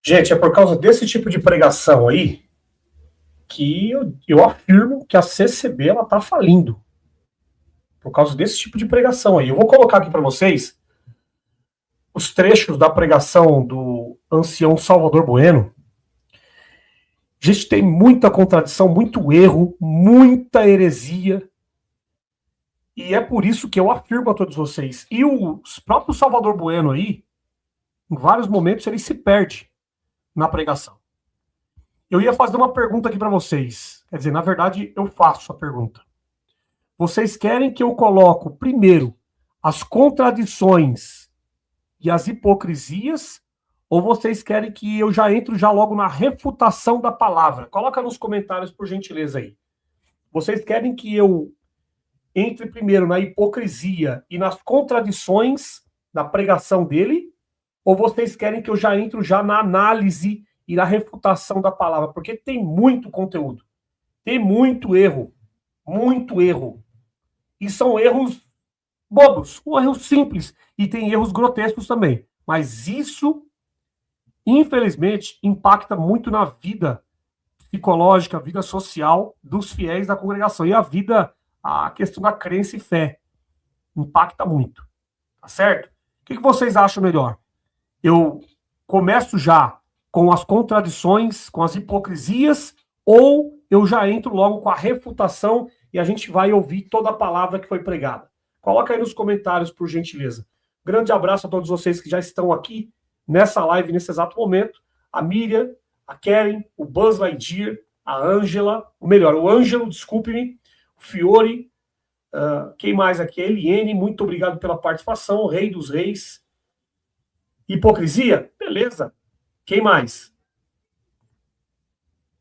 Gente, é por causa desse tipo de pregação aí que eu afirmo que a CCB ela tá falindo. Por causa desse tipo de pregação aí. Eu vou colocar aqui para vocês os trechos da pregação do ancião Salvador Bueno. A gente tem muita contradição, muito erro, muita heresia. E é por isso que eu afirmo a todos vocês. E o próprio Salvador Bueno aí, em vários momentos, ele se perde na pregação. Eu ia fazer uma pergunta aqui para vocês. Quer dizer, na verdade, eu faço a pergunta. Vocês querem que eu coloque primeiro as contradições e as hipocrisias, ou vocês querem que eu já entre logo na refutação da palavra? Coloca nos comentários, por gentileza, aí. Vocês querem que eu entre primeiro na hipocrisia e nas contradições da pregação dele, ou vocês querem que eu já entre na análise e na refutação da palavra? Porque tem muito conteúdo, tem muito erro, e são erros bobos, erros simples, e tem erros grotescos também. Mas isso, infelizmente, impacta muito na vida psicológica, a vida social dos fiéis da congregação. E a questão da crença e fé impacta muito. Tá certo? O que vocês acham melhor? Eu começo já com as contradições, com as hipocrisias, ou eu já entro logo com a refutação e a gente vai ouvir toda a palavra que foi pregada? Coloca aí nos comentários, por gentileza. Grande abraço a todos vocês que já estão aqui nessa live, nesse exato momento. A Miriam, a Karen, o Buzz Lightyear, a Ângela, o Ângelo, desculpe-me, o Fiore, quem mais aqui? A Eliene, muito obrigado pela participação, o Rei dos Reis. Hipocrisia? Beleza. Quem mais?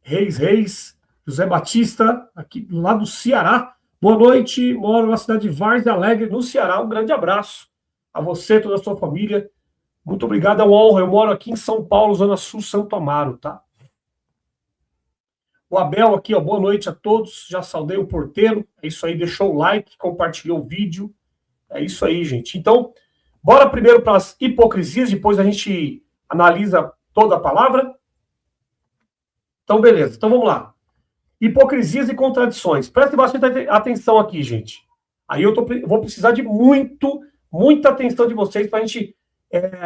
Reis, José Batista, aqui lá do Ceará. Boa noite, moro na cidade de Várzea Alegre, no Ceará. Um grande abraço a você, toda a sua família. Muito obrigado, é uma honra. Eu moro aqui em São Paulo, Zona Sul, Santo Amaro, tá? O Abel aqui, ó, boa noite a todos. Já saudei o porteiro. É isso aí, deixou o like, compartilhou o vídeo. É isso aí, gente. Então, bora primeiro para as hipocrisias, depois a gente analisa toda a palavra. Então, beleza. Então, vamos lá. Hipocrisias e contradições. Preste bastante atenção aqui, gente. Aí vou precisar de muita atenção de vocês para a gente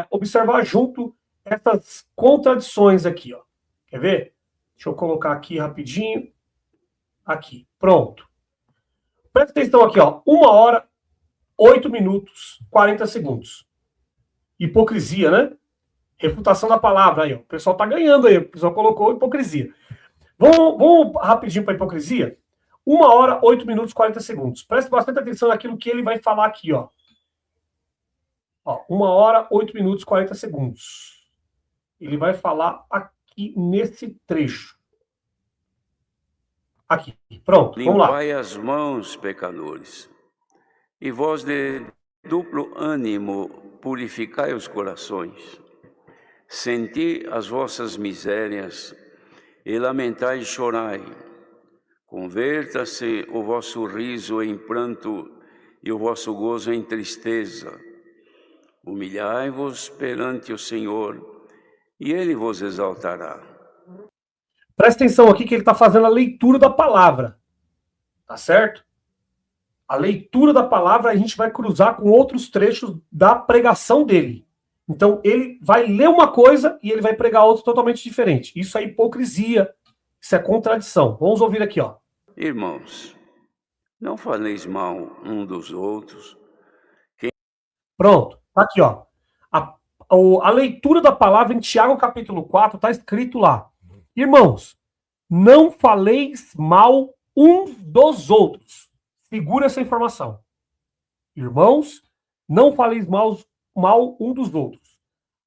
observar junto essas contradições aqui, ó. Quer ver? Deixa eu colocar aqui rapidinho. Aqui, pronto. Presta atenção aqui, ó. 1 hora, 8 minutos, 40 segundos. Hipocrisia, né? Refutação da palavra aí, ó. O pessoal tá ganhando aí. O pessoal colocou hipocrisia. Vamos rapidinho para a hipocrisia? 1 hora, 8 minutos, 40 segundos. Preste bastante atenção naquilo que ele vai falar aqui, ó. 1 hora, 8 minutos, 40 segundos. Ele vai falar aqui nesse trecho. Aqui, pronto, vamos lá. Limpai as mãos, pecadores, e vós de duplo ânimo purificai os corações. Senti as vossas misérias e lamentai e chorai. Converta-se o vosso riso em pranto e o vosso gozo em tristeza. Humilhai-vos perante o Senhor, e Ele vos exaltará. Presta atenção aqui que ele está fazendo a leitura da palavra. Tá certo? A leitura da palavra a gente vai cruzar com outros trechos da pregação dele. Então, ele vai ler uma coisa e ele vai pregar outra totalmente diferente. Isso é hipocrisia, isso é contradição. Vamos ouvir aqui, ó. Irmãos, não faleis mal um dos outros. Pronto, tá aqui, ó. A leitura da palavra em Tiago capítulo 4 está escrito lá. Irmãos, não faleis mal uns dos outros. Segura essa informação. Irmãos, não faleis mal um dos outros.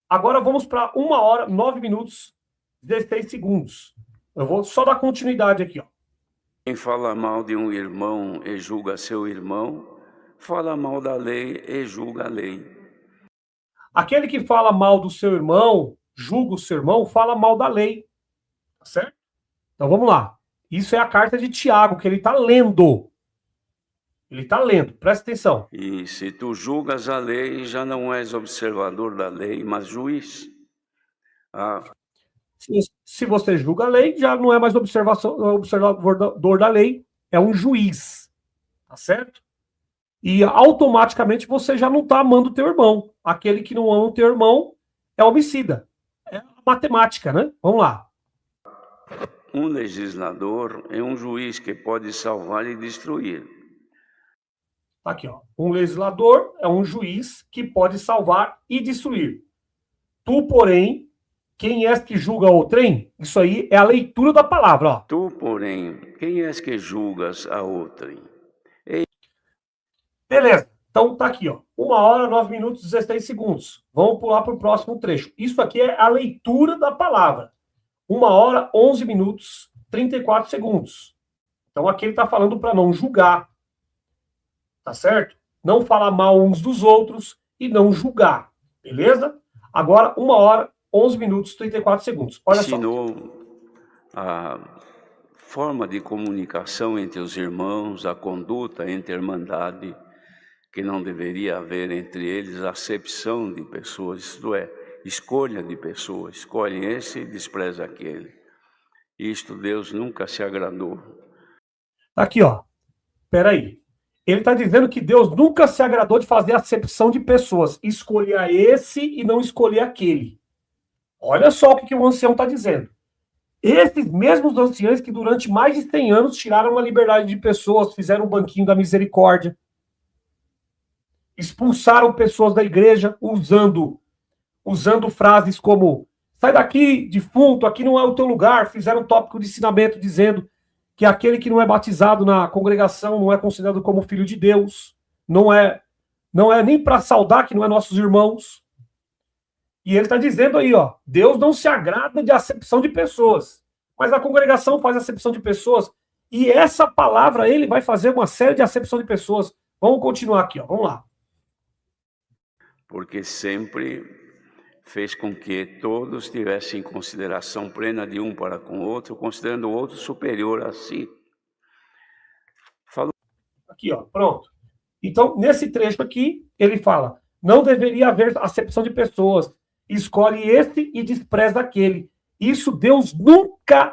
Agora vamos para 1 hora, 9 minutos, 16 segundos. Eu vou só dar continuidade aqui, ó. Quem fala mal de um irmão e julga seu irmão, fala mal da lei e julga a lei. Aquele que fala mal do seu irmão, julga o seu irmão, fala mal da lei. Tá certo? Então vamos lá. Isso é a carta de Tiago, que ele está lendo. Ele está lendo, presta atenção. E se tu julgas a lei, já não és observador da lei, mas juiz. Se você julga a lei, já não é mais observador da lei, é um juiz, tá certo? E automaticamente você já não está amando o teu irmão. Aquele que não ama o teu irmão é homicida. É matemática, né? Vamos lá. Um legislador é um juiz que pode salvar e destruir. Tá aqui, ó. Um legislador é um juiz que pode salvar e destruir. Tu, porém, quem és que julga outrem? Isso aí é a leitura da palavra, ó. Tu, porém, quem és que julgas a outrem? Beleza. Então tá aqui, ó. 1h, 9 minutos, 16 segundos. Vamos pular para o próximo trecho. Isso aqui é a leitura da palavra. 1h, 11 minutos, 34 segundos. Então aqui ele está falando para não julgar. Tá certo? Não falar mal uns dos outros e não julgar. Beleza? Agora, 1h, 11 minutos, 34 segundos. Olha só. Ensinou a forma de comunicação entre os irmãos, a conduta entre a irmandade, que não deveria haver entre eles acepção de pessoas, isto é, escolha de pessoas. Escolhe esse e despreza aquele. Isto Deus nunca se agradou. Aqui, ó. Peraí. Ele está dizendo que Deus nunca se agradou de fazer acepção de pessoas. Escolher esse e não escolher aquele. Olha só o que o ancião está dizendo. Esses mesmos anciãos que durante mais de 100 anos tiraram a liberdade de pessoas, fizeram o banquinho da misericórdia, expulsaram pessoas da igreja usando frases como sai daqui, defunto, aqui não é o teu lugar, fizeram um tópico de ensinamento dizendo que aquele que não é batizado na congregação não é considerado como filho de Deus, não é nem para saudar que não é nossos irmãos. E ele está dizendo aí, ó, Deus não se agrada de acepção de pessoas, mas a congregação faz acepção de pessoas, e essa palavra ele vai fazer uma série de acepção de pessoas. Vamos continuar aqui, ó, vamos lá. Porque sempre fez com que todos tivessem consideração plena de um para com o outro, considerando o outro superior a si. Falou. Aqui, ó, pronto. Então, nesse trecho aqui, ele fala, não deveria haver acepção de pessoas, escolhe esse e despreza aquele. Isso Deus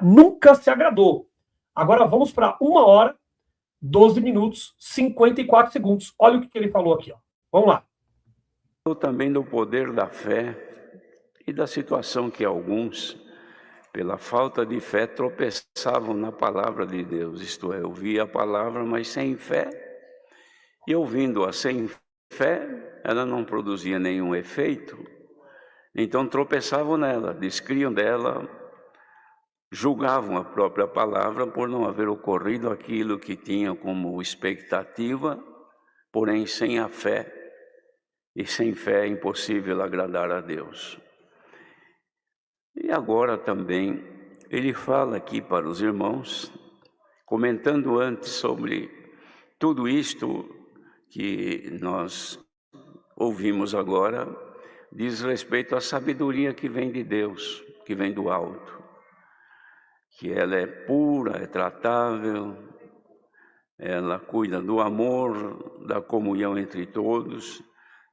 nunca se agradou. Agora vamos para 1h, 12 minutos, 54 segundos. Olha o que ele falou aqui, ó. Vamos lá. Falou também do poder da fé e da situação que alguns, pela falta de fé, tropeçavam na palavra de Deus. Isto é, ouvia a palavra, mas sem fé. E ouvindo-a sem fé, ela não produzia nenhum efeito. Então tropeçavam nela, descriam dela, julgavam a própria palavra por não haver ocorrido aquilo que tinham como expectativa, porém sem a fé. E sem fé é impossível agradar a Deus. E agora também ele fala aqui para os irmãos, comentando antes sobre tudo isto que nós ouvimos agora, diz respeito à sabedoria que vem de Deus, que vem do alto, que ela é pura, é tratável, ela cuida do amor, da comunhão entre todos,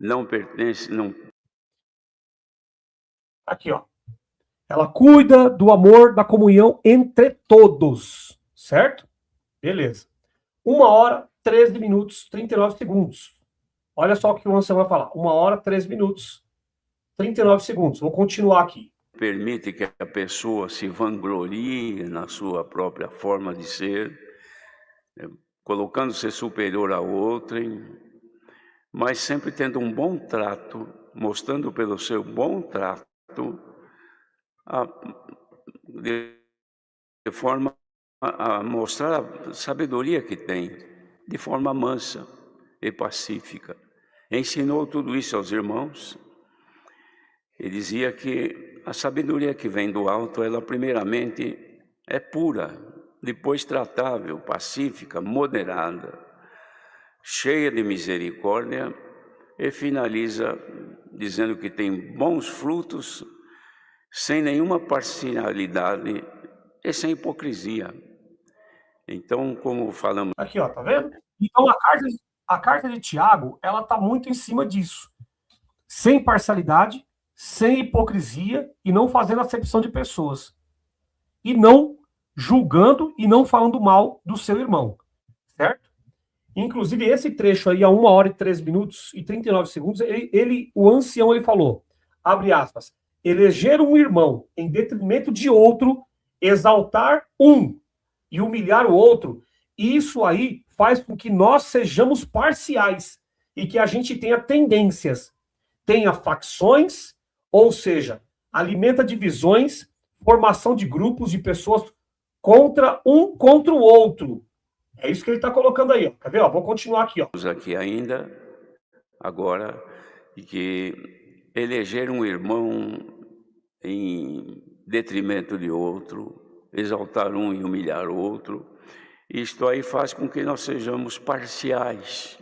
não pertence, não... Aqui, ó. Ela cuida do amor, da comunhão entre todos, certo? Beleza. 1h, 13 minutos, 39 segundos. Olha só o que o ancião vai falar. 1h, 13 minutos, 39 segundos. Vou continuar aqui. Permite que a pessoa se vanglorie na sua própria forma de ser, colocando-se superior a outrem, mas sempre tendo um bom trato, mostrando pelo seu bom trato, de forma a mostrar a sabedoria que tem, de forma mansa e pacífica. Ensinou tudo isso aos irmãos e dizia que a sabedoria que vem do alto, ela primeiramente é pura, depois tratável, pacífica, moderada, cheia de misericórdia, e finaliza dizendo que tem bons frutos, sem nenhuma parcialidade e sem hipocrisia. Então, como falamos... Aqui, ó, tá vendo? Então, a carta de Tiago, ela tá muito em cima disso. Sem parcialidade, sem hipocrisia e não fazendo acepção de pessoas. E não julgando e não falando mal do seu irmão. Certo? Inclusive, esse trecho aí, a 1 hora e 3 minutos e 39 segundos, o ancião, ele falou, abre aspas, eleger um irmão em detrimento de outro, exaltar um e humilhar o outro, isso aí faz com que nós sejamos parciais e que a gente tenha tendências, tenha facções, ou seja, alimenta divisões, formação de grupos de pessoas contra o outro. É isso que ele está colocando aí. Quer ver? Vou continuar aqui. Aqui ainda, agora, que eleger um irmão em detrimento de outro, exaltar um e humilhar o outro, isto aí faz com que nós sejamos parciais.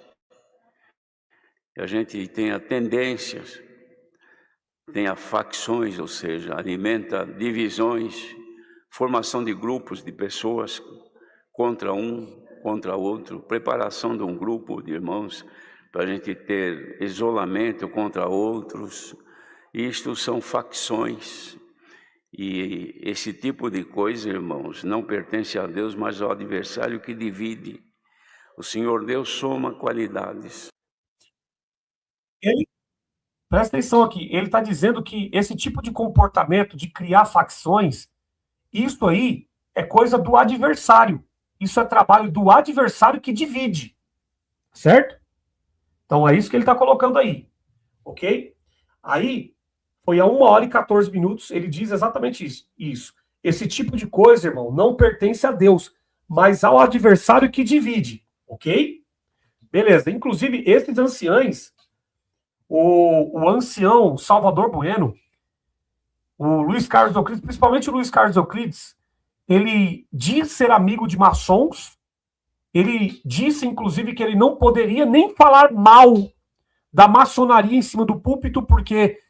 Que a gente tenha tendências, tenha facções, ou seja, alimenta divisões, formação de grupos de pessoas contra um, contra outro, preparação de um grupo de irmãos para a gente ter isolamento contra outros. Isto são facções. E esse tipo de coisa, irmãos, não pertence a Deus, mas ao adversário que divide. O Senhor Deus soma qualidades. Presta atenção aqui, ele está dizendo que esse tipo de comportamento de criar facções, isso aí é coisa do adversário. Isso é trabalho do adversário que divide. Certo? Então é isso que ele está colocando aí. Ok? Aí, foi a 1 hora e 14 minutos, ele diz exatamente isso. Esse tipo de coisa, irmão, não pertence a Deus, mas ao adversário que divide. Ok? Beleza. Inclusive, esses anciães, o ancião Salvador Bueno, o Luiz Carlos Euclides, principalmente o Luiz Carlos Euclides, ele diz ser amigo de maçons, ele disse, inclusive, que ele não poderia nem falar mal da maçonaria em cima do púlpito, porque,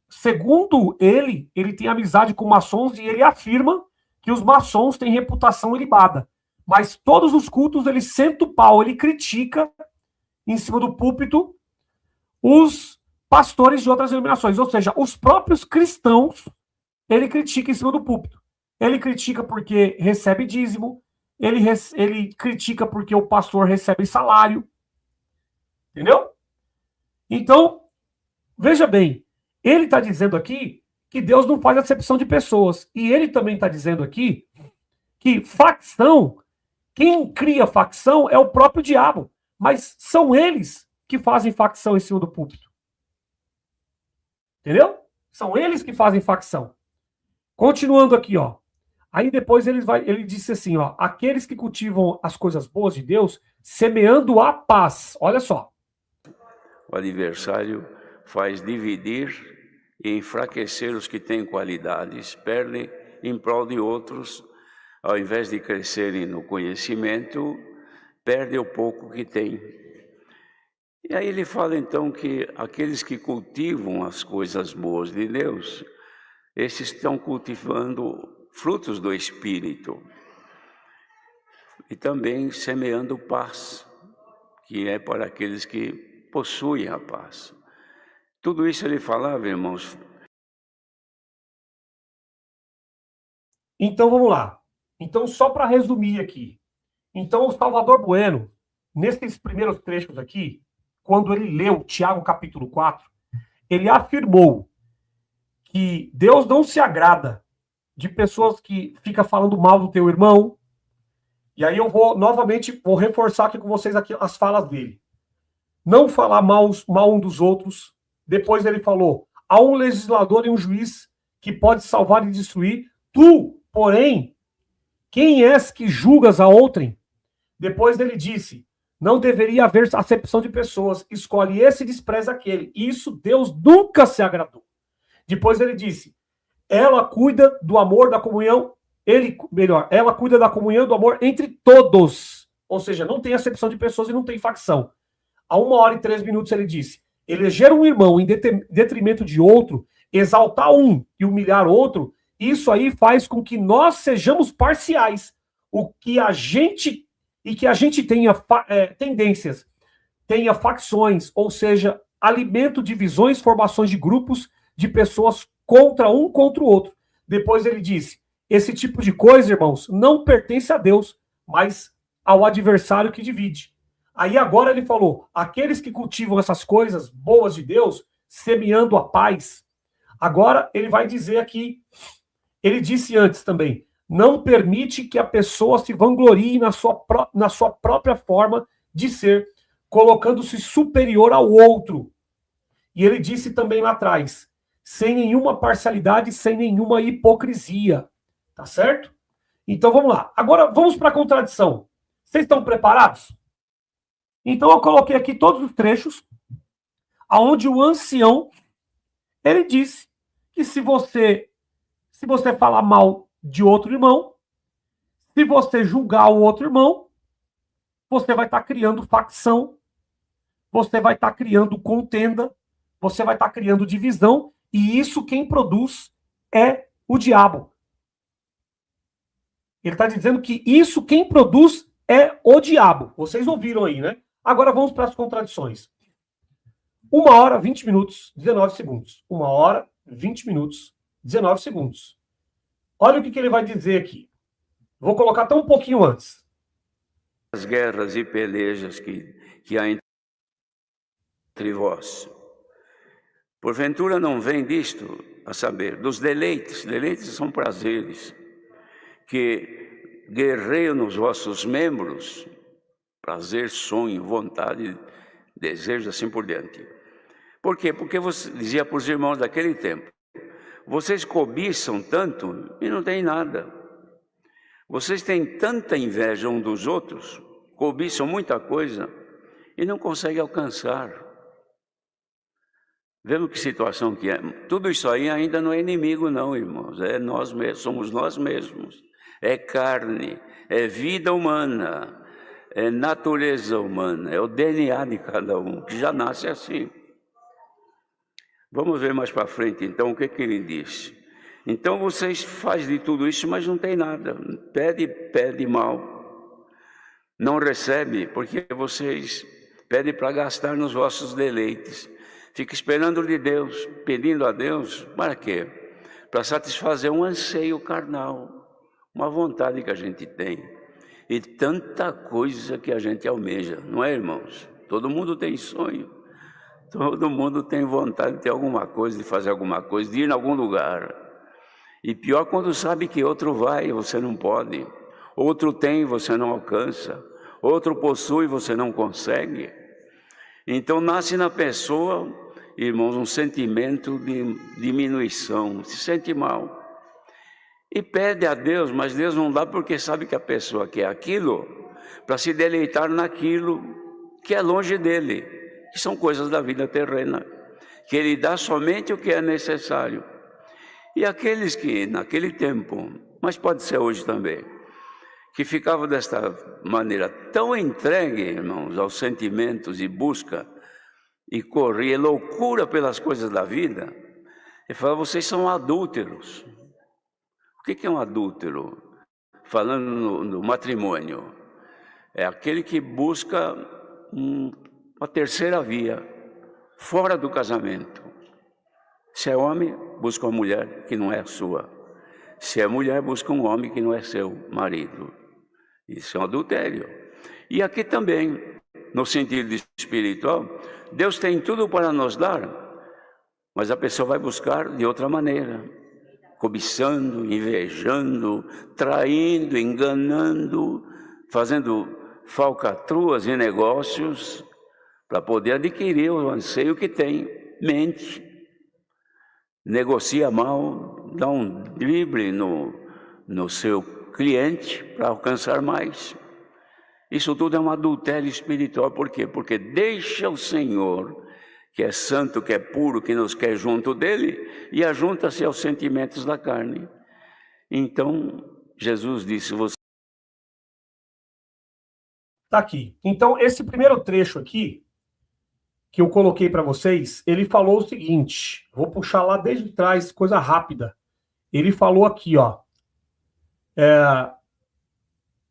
segundo ele tem amizade com maçons e ele afirma que os maçons têm reputação ilibada. Mas todos os cultos ele senta o pau, ele critica em cima do púlpito os pastores de outras denominações, ou seja, os próprios cristãos, ele critica em cima do púlpito. Ele critica porque recebe dízimo, ele critica porque o pastor recebe salário. Entendeu? Então, veja bem, ele está dizendo aqui que Deus não faz acepção de pessoas. E ele também está dizendo aqui que facção, quem cria facção é o próprio diabo. Mas são eles que fazem facção em cima do púlpito. Entendeu? São eles que fazem facção. Continuando aqui, ó. Aí depois ele disse assim, ó, aqueles que cultivam as coisas boas de Deus, semeando a paz. Olha só. O adversário faz dividir e enfraquecer os que têm qualidades, perdem em prol de outros, ao invés de crescerem no conhecimento, perdem o pouco que têm. E aí ele fala então que aqueles que cultivam as coisas boas de Deus, esses estão cultivando frutos do Espírito e também semeando paz, que é para aqueles que possuem a paz. Tudo isso ele falava, irmãos. Então vamos lá. Então, só para resumir aqui. Então, o Salvador Bueno, nesses primeiros trechos aqui, quando ele leu Tiago capítulo 4, ele afirmou que Deus não se agrada de pessoas que ficam falando mal do teu irmão. E aí eu vou reforçar aqui com vocês aqui as falas dele. Não falar mal um dos outros. Depois ele falou, há um legislador e um juiz que pode salvar e destruir. Tu, porém, quem és que julgas a outrem? Depois ele disse, não deveria haver acepção de pessoas. Escolhe esse e despreza aquele. Isso Deus nunca se agradou. Depois ele disse, ela cuida do amor, da comunhão, ela cuida da comunhão e do amor entre todos. Ou seja, não tem acepção de pessoas e não tem facção. A 1 hora e 3 minutos ele disse, eleger um irmão em detrimento de outro, exaltar um e humilhar outro, isso aí faz com que nós sejamos parciais. Que a gente tenha tendências, tenha facções, ou seja, alimento divisões, formações de grupos de pessoas contra o outro. Depois ele disse, esse tipo de coisa, irmãos, não pertence a Deus, mas ao adversário que divide. Aí agora ele falou, aqueles que cultivam essas coisas boas de Deus, semeando a paz. Agora ele vai dizer aqui, ele disse antes também, não permite que a pessoa se vanglorie na sua própria forma de ser, colocando-se superior ao outro. E ele disse também lá atrás, sem nenhuma parcialidade, sem nenhuma hipocrisia. Tá certo? Então vamos lá. Agora vamos para a contradição. Vocês estão preparados? Então eu coloquei aqui todos os trechos aonde o ancião ele disse que se você falar mal de outro irmão, se você julgar o outro irmão, você vai estar criando facção, você vai estar criando contenda, você vai estar criando divisão, e isso quem produz é o diabo. Ele está dizendo que isso quem produz é o diabo. Vocês ouviram aí, né? Agora vamos para as contradições. 1 hora, 20 minutos, 19 segundos. 1 hora, 20 minutos, 19 segundos. Olha o que ele vai dizer aqui. Vou colocar até um pouquinho antes. As guerras e pelejas que há entre vós. Porventura não vem disto, a saber, dos deleites. Deleites são prazeres que guerreiam nos vossos membros. Prazer, sonho, vontade, desejo, assim por diante. Por quê? Porque você dizia para os irmãos daquele tempo, vocês cobiçam tanto e não tem nada. Vocês têm tanta inveja um dos outros, cobiçam muita coisa e não conseguem alcançar. Vemos que situação que é. Tudo isso aí ainda não é inimigo não, irmãos. É nós mesmos, somos nós mesmos. É carne, é vida humana, é natureza humana, é o DNA de cada um, que já nasce assim. Vamos ver mais para frente, então, o que ele diz. Então, vocês fazem de tudo isso, mas não tem nada. Pede mal. Não recebe, porque vocês pedem para gastar nos vossos deleites. Fica esperando de Deus, pedindo a Deus, para quê? Para satisfazer um anseio carnal, uma vontade que a gente tem. E tanta coisa que a gente almeja, não é, irmãos? Todo mundo tem sonho. Todo mundo tem vontade de ter alguma coisa, de fazer alguma coisa, de ir em algum lugar. E pior quando sabe que outro vai e você não pode. Outro tem e você não alcança. Outro possui e você não consegue. Então nasce na pessoa, irmãos, um sentimento de diminuição. Se sente mal. E pede a Deus, mas Deus não dá porque sabe que a pessoa quer aquilo para se deleitar naquilo que é longe dele. Que são coisas da vida terrena, que ele dá somente o que é necessário. E aqueles que naquele tempo, mas pode ser hoje também, que ficavam desta maneira tão entregue, irmãos, aos sentimentos e busca, e corria loucura pelas coisas da vida, ele fala, vocês são adúlteros. O que é um adúltero? Falando no matrimônio, é aquele que busca uma terceira via, fora do casamento. Se é homem, busca uma mulher que não é sua. Se é mulher, busca um homem que não é seu marido. Isso é um adultério. E aqui também, no sentido espiritual, Deus tem tudo para nos dar, mas a pessoa vai buscar de outra maneira. Cobiçando, invejando, traindo, enganando, fazendo falcatruas e negócios, para poder adquirir o anseio que tem, mente, negocia mal, dá um drible no seu cliente para alcançar mais. Isso tudo é um adultério espiritual, por quê? Porque deixa o Senhor, que é santo, que é puro, que nos quer junto dele, e ajunta-se aos sentimentos da carne. Então, Jesus disse, você... Tá aqui. Então, esse primeiro trecho aqui, que eu coloquei para vocês, ele falou o seguinte, vou puxar lá desde trás, coisa rápida. Ele falou aqui, ó,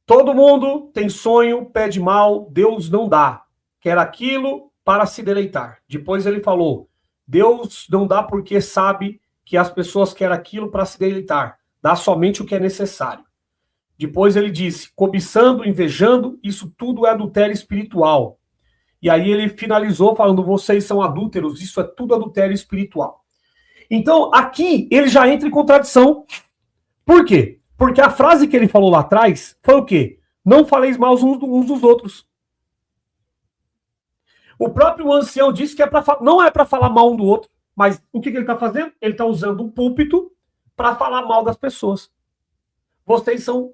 todo mundo tem sonho, pede mal, Deus não dá, quer aquilo para se deleitar. Depois ele falou, Deus não dá porque sabe que as pessoas querem aquilo para se deleitar. Dá somente o que é necessário. Depois ele disse, cobiçando, invejando, isso tudo é adultério espiritual. E aí ele finalizou falando, vocês são adúlteros, isso é tudo adultério espiritual. Então, aqui ele já entra em contradição. Por quê? Porque a frase que ele falou lá atrás foi o quê? Não faleis mal uns dos outros. O próprio ancião disse que não é para falar mal um do outro, mas o que ele está fazendo? Ele está usando um púlpito para falar mal das pessoas. Vocês são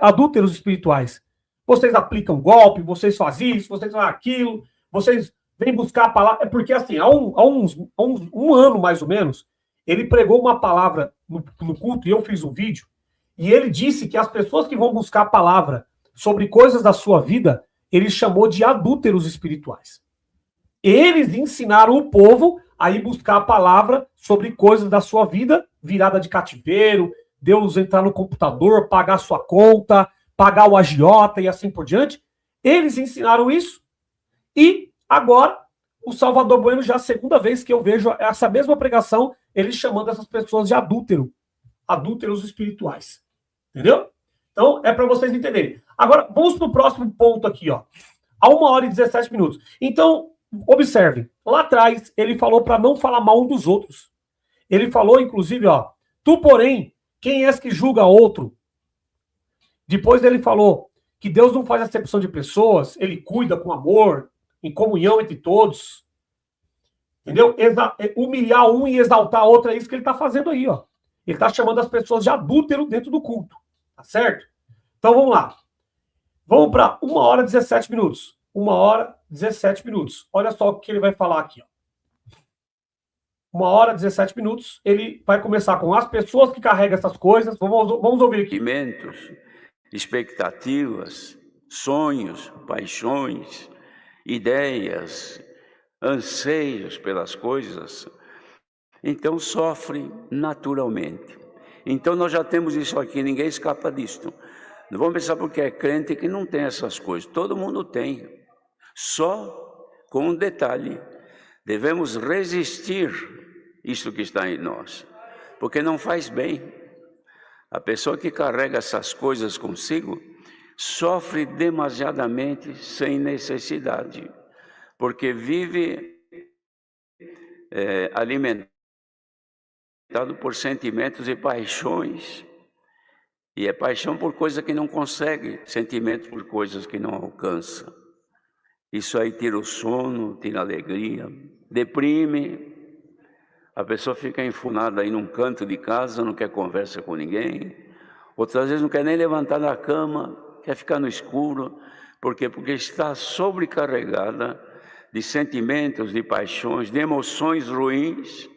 adúlteros espirituais. Vocês aplicam golpe, vocês fazem isso, vocês fazem aquilo, vocês vêm buscar a palavra. É porque, assim, há um ano mais ou menos, ele pregou uma palavra no culto, e eu fiz um vídeo, e ele disse que as pessoas que vão buscar a palavra sobre coisas da sua vida, ele chamou de adúlteros espirituais. Eles ensinaram o povo a ir buscar a palavra sobre coisas da sua vida, virada de cativeiro, Deus entrar no computador, pagar sua conta, pagar o agiota e assim por diante. Eles ensinaram isso. E agora, o Salvador Bueno, já a segunda vez que eu vejo essa mesma pregação, ele chamando essas pessoas de adúlteros espirituais. Entendeu? Então, é para vocês entenderem. Agora, vamos para o próximo ponto aqui, ó. A 1h17. Então, observem, lá atrás ele falou para não falar mal um dos outros. Ele falou, inclusive, ó, tu, porém, quem és que julga outro? Depois ele falou que Deus não faz acepção de pessoas, ele cuida com amor, em comunhão entre todos. Entendeu? Humilhar um e exaltar outro, é isso que ele está fazendo aí, ó. Ele está chamando as pessoas de adúltero dentro do culto. Tá certo? Então vamos lá. Vamos para 1h17. 1h17. Olha só o que ele vai falar aqui, ó. 1h17, ele vai começar com as pessoas que carregam essas coisas. Vamos ouvir aqui. Expectativas, sonhos, paixões, ideias, anseios pelas coisas, então sofre naturalmente. Então nós já temos isso aqui, ninguém escapa disto. Não vamos pensar porque é crente que não tem essas coisas, todo mundo tem. Só com um detalhe, devemos resistir isto que está em nós, porque não faz bem. A pessoa que carrega essas coisas consigo sofre demasiadamente sem necessidade, porque vive alimentado por sentimentos e paixões, e é paixão por coisa que não consegue, sentimento por coisas que não alcança. Isso aí tira o sono, tira a alegria, deprime. A pessoa fica enfunada aí num canto de casa, não quer conversa com ninguém. Outras vezes não quer nem levantar da cama, quer ficar no escuro. Por quê? Porque está sobrecarregada de sentimentos, de paixões, de emoções ruins.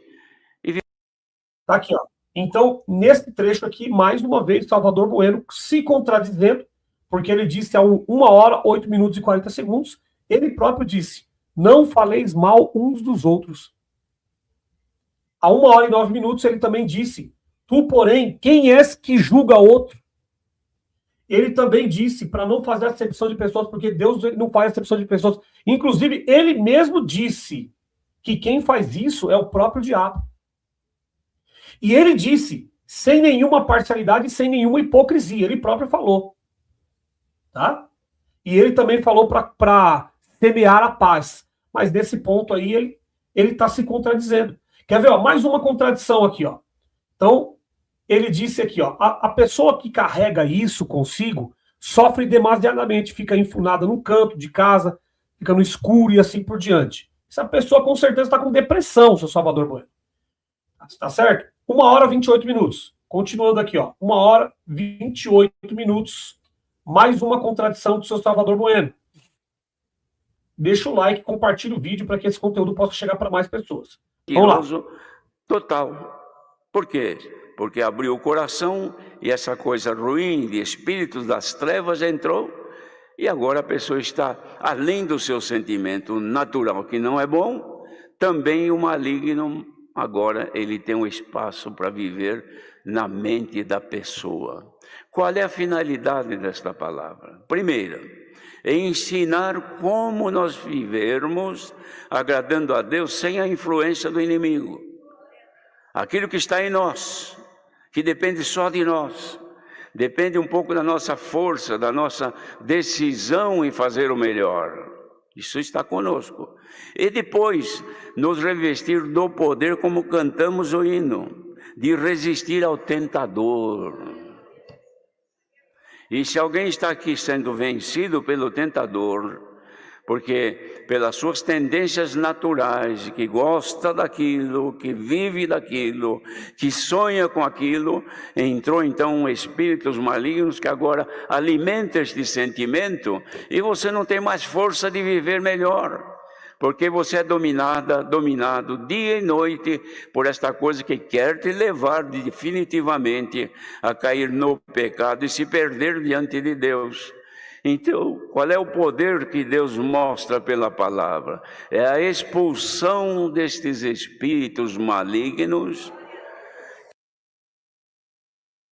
Tá aqui, ó. Então, nesse trecho aqui, mais uma vez, Salvador Bueno se contradizendo, porque ele disse a 1h08:40, ele próprio disse, não faleis mal uns dos outros. A 1h09, ele também disse, tu, porém, quem és que julga outro? Ele também disse para não fazer acepção de pessoas, porque Deus não faz acepção de pessoas. Inclusive, ele mesmo disse que quem faz isso é o próprio diabo. E ele disse, sem nenhuma parcialidade, sem nenhuma hipocrisia. Ele próprio falou. Tá? E ele também falou para semear a paz. Mas nesse ponto aí, ele está se contradizendo. Quer ver? Ó, mais uma contradição aqui. Ó. Então, ele disse aqui, ó, a pessoa que carrega isso consigo sofre demasiadamente, fica enfunada num canto de casa, fica no escuro e assim por diante. Essa pessoa com certeza está com depressão, seu Salvador Bueno. Tá certo? 1h28. Continuando aqui, ó. 1h28. Mais uma contradição do seu Salvador Bueno. Deixa o like, compartilha o vídeo para que esse conteúdo possa chegar para mais pessoas. Vamos lá. Total. Por quê? Porque abriu o coração e essa coisa ruim de espíritos das trevas entrou e agora a pessoa está, além do seu sentimento natural, que não é bom, também o maligno, agora ele tem um espaço para viver na mente da pessoa. Qual é a finalidade desta palavra? Primeira, e ensinar como nós vivermos agradando a Deus sem a influência do inimigo. Aquilo que está em nós, que depende só de nós, depende um pouco da nossa força, da nossa decisão em fazer o melhor. Isso está conosco. E depois, nos revestir do poder, como cantamos o hino, de resistir ao tentador. E se alguém está aqui sendo vencido pelo tentador, porque pelas suas tendências naturais, que gosta daquilo, que vive daquilo, que sonha com aquilo, entrou então espíritos malignos que agora alimentam este sentimento e você não tem mais força de viver melhor. Porque você é dominado dia e noite por esta coisa que quer te levar definitivamente a cair no pecado e se perder diante de Deus. Então, qual é o poder que Deus mostra pela palavra? É a expulsão destes espíritos malignos.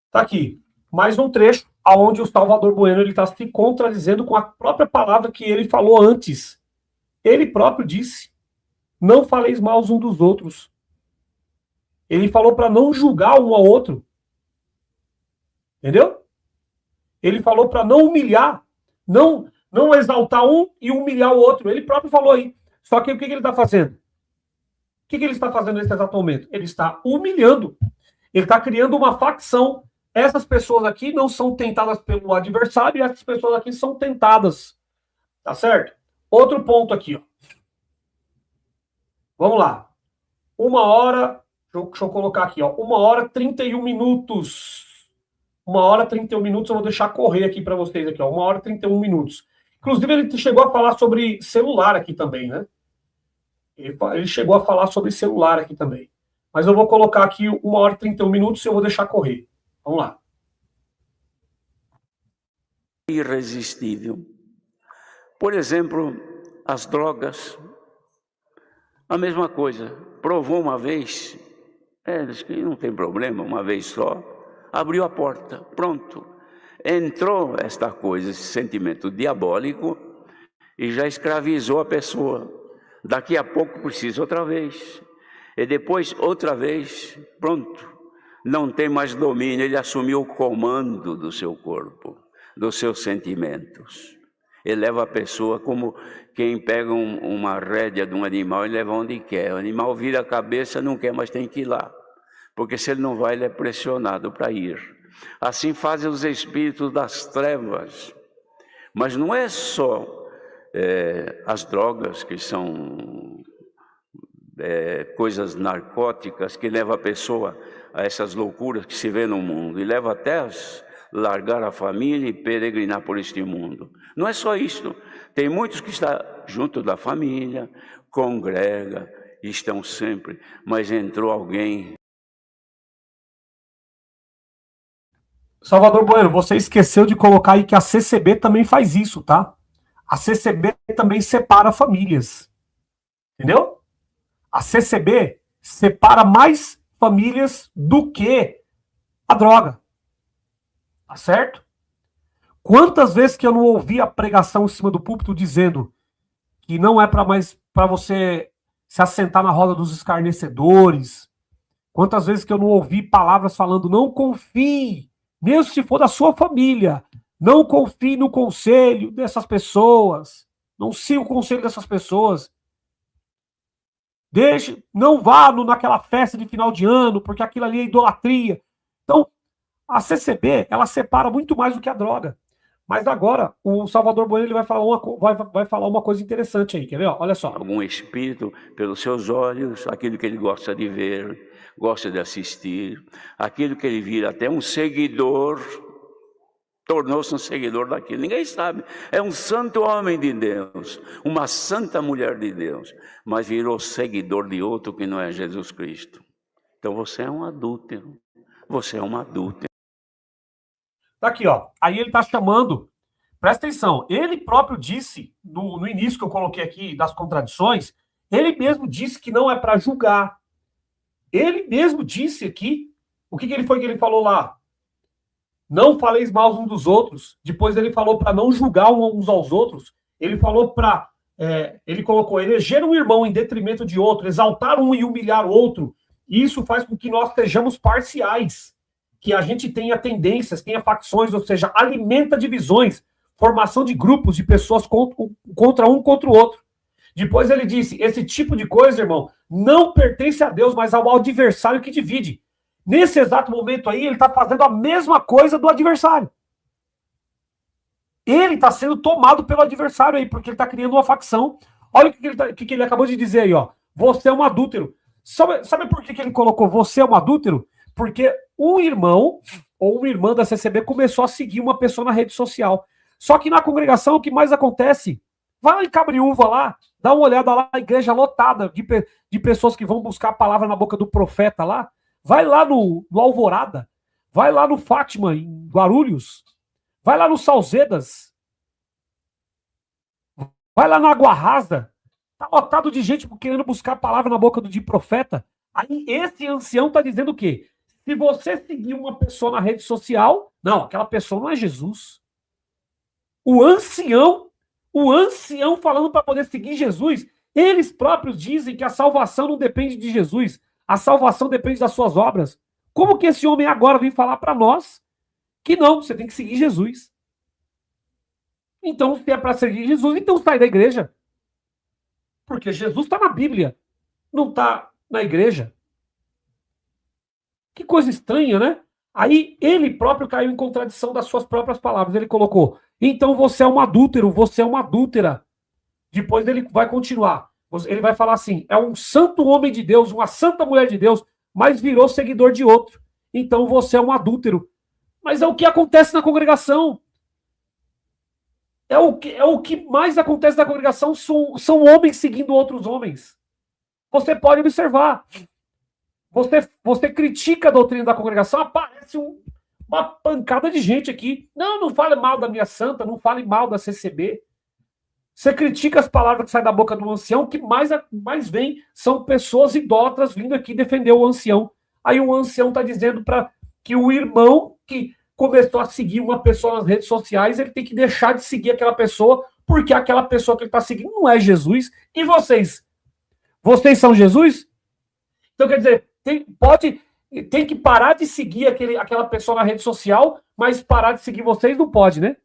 Está aqui, mais um trecho onde o Salvador Bueno está se contradizendo com a própria palavra que ele falou antes. Ele próprio disse, não faleis mal uns dos outros. Ele falou para não julgar um ao outro. Entendeu? Ele falou para não humilhar, não exaltar um e humilhar o outro. Ele próprio falou aí. Só que o que ele está fazendo? O que ele está fazendo nesse exato momento? Ele está humilhando. Ele está criando uma facção. Essas pessoas aqui não são tentadas pelo adversário e essas pessoas aqui são tentadas. Tá certo? Outro ponto aqui, ó. Vamos lá. 1h, deixa eu colocar aqui, ó. 1h 31 minutos. 1h 31 minutos, eu vou deixar correr aqui para vocês aqui, ó. 1h 31 minutos. Inclusive, ele chegou a falar sobre celular aqui também, né? Ele chegou a falar sobre celular aqui também. Mas eu vou colocar aqui 1h 31 minutos e eu vou deixar correr. Vamos lá. Irresistível. Por exemplo, as drogas, a mesma coisa. Provou uma vez, diz que não tem problema, uma vez só, abriu a porta, pronto. Entrou esta coisa, esse sentimento diabólico, e já escravizou a pessoa. Daqui a pouco precisa outra vez, e depois outra vez, pronto. Não tem mais domínio, ele assumiu o comando do seu corpo, dos seus sentimentos. Ele leva a pessoa como quem pega uma rédea de um animal e leva onde quer. O animal vira a cabeça, não quer, mas tem que ir lá. Porque se ele não vai, ele é pressionado para ir. Assim fazem os espíritos das trevas. Mas não é só as drogas, que são coisas narcóticas, que levam a pessoa a essas loucuras que se vê no mundo. E leva até largar a família e peregrinar por este mundo. Não é só isso. Tem muitos que estão junto da família, congrega, estão sempre, mas entrou alguém. Salvador Bueno, você esqueceu de colocar aí que a CCB também faz isso, tá? A CCB também separa famílias. Entendeu? A CCB separa mais famílias do que a droga. Tá certo? Quantas vezes que eu não ouvi a pregação em cima do púlpito dizendo que não é para você se assentar na roda dos escarnecedores? Quantas vezes que eu não ouvi palavras falando não confie, mesmo se for da sua família, não confie no conselho dessas pessoas, não siga o conselho dessas pessoas. Não vá naquela festa de final de ano, porque aquilo ali é idolatria. Então, a CCB, ela separa muito mais do que a droga. Mas agora, o Salvador Bueno ele vai falar uma coisa interessante aí, quer ver? Olha só. Algum espírito, pelos seus olhos, aquilo que ele gosta de ver, gosta de assistir, aquilo que ele vira até um seguidor, tornou-se um seguidor daquilo. Ninguém sabe. É um santo homem de Deus, uma santa mulher de Deus, mas virou seguidor de outro que não é Jesus Cristo. Então você é um adúltero. Você é uma adúltera. Tá aqui, ó. Aí ele tá chamando, presta atenção, ele próprio disse, no início que eu coloquei aqui das contradições, ele mesmo disse que não é para julgar. Ele mesmo disse aqui, o que ele falou lá? não faleis mal uns dos outros. Depois ele falou para não julgar uns aos outros. Ele falou para ele colocou eleger um irmão em detrimento de outro, exaltar um e humilhar o outro. Isso faz com que nós sejamos parciais, que a gente tenha tendências, tenha facções, ou seja, alimenta divisões, formação de grupos de pessoas contra um contra o outro. Depois ele disse, esse tipo de coisa, irmão, não pertence a Deus, mas ao adversário que divide. Nesse exato momento aí, ele está fazendo a mesma coisa do adversário. Ele está sendo tomado pelo adversário aí, porque ele está criando uma facção. Olha o que ele acabou de dizer aí, ó. Você é um adúltero. Sabe por que ele colocou você é um adúltero? Porque um irmão ou uma irmã da CCB começou a seguir uma pessoa na rede social. Só que na congregação o que mais acontece? Vai lá em Cabriúva lá, dá uma olhada lá, a igreja lotada de pessoas que vão buscar a palavra na boca do profeta lá. Vai lá no Alvorada, vai lá no Fátima, em Guarulhos, vai lá no Salzedas, vai lá na Água Rasa, tá lotado de gente querendo buscar a palavra na boca de profeta. Aí esse ancião tá dizendo o quê? Se você seguir uma pessoa na rede social, não, aquela pessoa não é Jesus. O ancião falando para poder seguir Jesus, eles próprios dizem que a salvação não depende de Jesus, a salvação depende das suas obras. Como que esse homem agora vem falar para nós que não, você tem que seguir Jesus? Então, se é para seguir Jesus, então sai da igreja. Porque Jesus está na Bíblia, não está na igreja. Que coisa estranha, né? Aí ele próprio caiu em contradição das suas próprias palavras. Ele colocou, então você é um adúltero, você é uma adúltera. Depois ele vai continuar. Ele vai falar assim, é um santo homem de Deus, uma santa mulher de Deus, mas virou seguidor de outro. Então você é um adúltero. Mas é o que acontece na congregação. É o que mais acontece na congregação, são homens seguindo outros homens. Você pode observar. Você critica a doutrina da congregação, aparece uma pancada de gente aqui. Não fale mal da minha santa, não fale mal da CCB. Você critica as palavras que saem da boca do ancião, o que mais vem são pessoas idólatras vindo aqui defender o ancião. Aí o ancião está dizendo para que o irmão que começou a seguir uma pessoa nas redes sociais, ele tem que deixar de seguir aquela pessoa, porque aquela pessoa que ele está seguindo não é Jesus. E vocês? Vocês são Jesus? Então, quer dizer, tem que parar de seguir aquela pessoa na rede social, mas parar de seguir vocês não pode, né?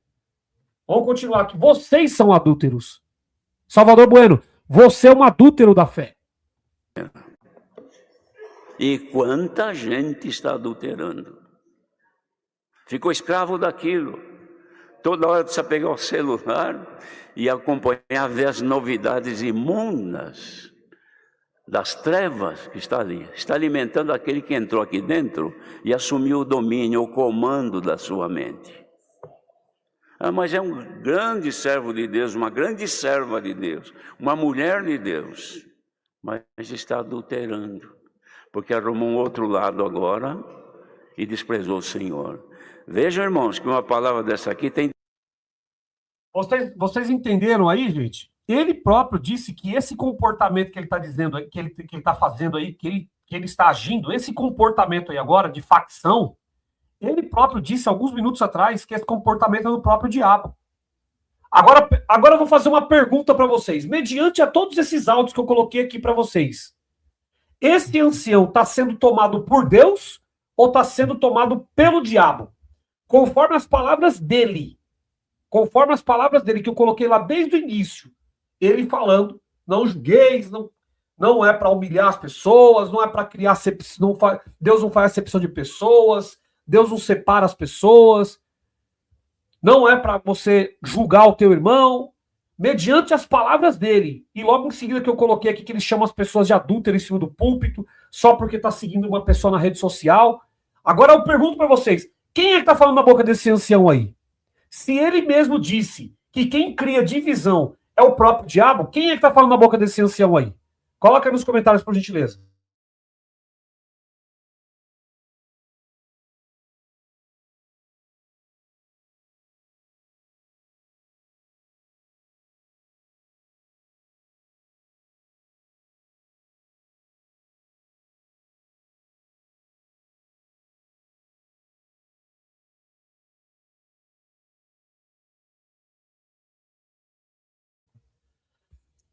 Vamos continuar aqui. Vocês são adúlteros. Salvador Bueno, você é um adúltero da fé. E quanta gente está adulterando. Ficou escravo daquilo. Toda hora precisa pegar o celular e acompanhar, ver as novidades imundas das trevas que está ali. Está alimentando aquele que entrou aqui dentro e assumiu o domínio, o comando da sua mente. Mas é um grande servo de Deus, uma grande serva de Deus, uma mulher de Deus, mas está adulterando, porque arrumou um outro lado agora e desprezou o Senhor. Vejam, irmãos, que uma palavra dessa aqui tem... Vocês entenderam aí, gente? Ele próprio disse que esse comportamento que ele está dizendo, que ele está fazendo aí, que ele está agindo, esse comportamento aí agora de facção, ele próprio disse alguns minutos atrás que esse comportamento é do próprio diabo. Agora eu vou fazer uma pergunta para vocês. Mediante a todos esses áudios que eu coloquei aqui para vocês, esse ancião está sendo tomado por Deus ou está sendo tomado pelo diabo? Conforme as palavras dele, que eu coloquei lá desde o início, ele falando, não julgueis, não é para humilhar as pessoas, não é para criar Deus não faz acepção de pessoas, Deus não separa as pessoas, não é para você julgar o teu irmão, mediante as palavras dele. E logo em seguida que eu coloquei aqui que ele chama as pessoas de adúltero em cima do púlpito, só porque está seguindo uma pessoa na rede social. Agora eu pergunto para vocês, quem é que está falando na boca desse ancião aí? Se ele mesmo disse que quem cria divisão é o próprio diabo, quem é que está falando na boca desse ancião aí? Coloca aí nos comentários, por gentileza.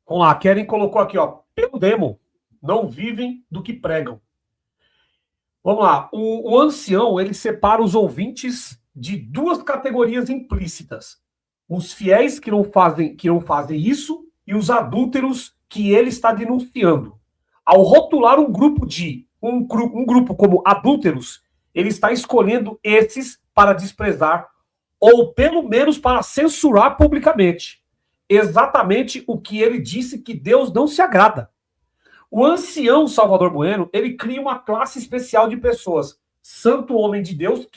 Vamos lá, a Keren colocou aqui, ó. Pelo demo, não vivem do que pregam. Vamos lá, o ancião, ele separa os ouvintes de duas categorias implícitas. Os fiéis que não fazem isso e os adúlteros que ele está denunciando. Ao rotular um grupo como adúlteros, ele está escolhendo esses para desprezar ou pelo menos para censurar publicamente. Exatamente o que ele disse que Deus não se agrada. O ancião Salvador Bueno, ele cria uma classe especial de pessoas. Santo homem de Deus,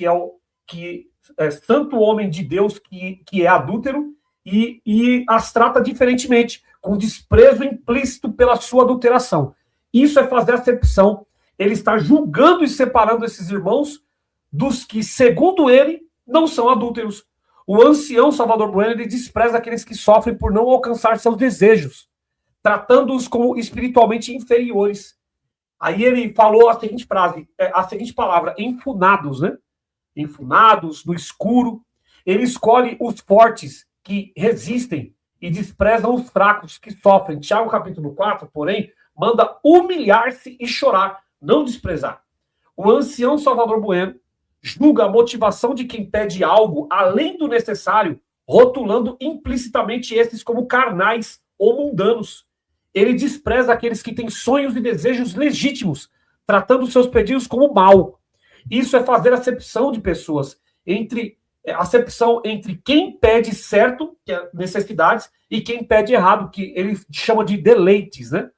santo homem de Deus que é adúltero, e as trata diferentemente, com desprezo implícito pela sua adulteração. Isso é fazer acepção. Ele está julgando e separando esses irmãos dos que, segundo ele, não são adúlteros. O ancião Salvador Bueno, ele despreza aqueles que sofrem por não alcançar seus desejos, tratando-os como espiritualmente inferiores. Aí ele falou a seguinte frase, a seguinte palavra, enfunados, né? Enfunados, no escuro. Ele escolhe os fortes que resistem e desprezam os fracos que sofrem. Tiago capítulo 4, porém, manda humilhar-se e chorar, não desprezar. O ancião Salvador Bueno julga a motivação de quem pede algo além do necessário, rotulando implicitamente esses como carnais ou mundanos. Ele despreza aqueles que têm sonhos e desejos legítimos, tratando seus pedidos como mal. Isso é fazer acepção de pessoas, acepção entre quem pede certo, que é necessidades, e quem pede errado, que ele chama de deleites, né?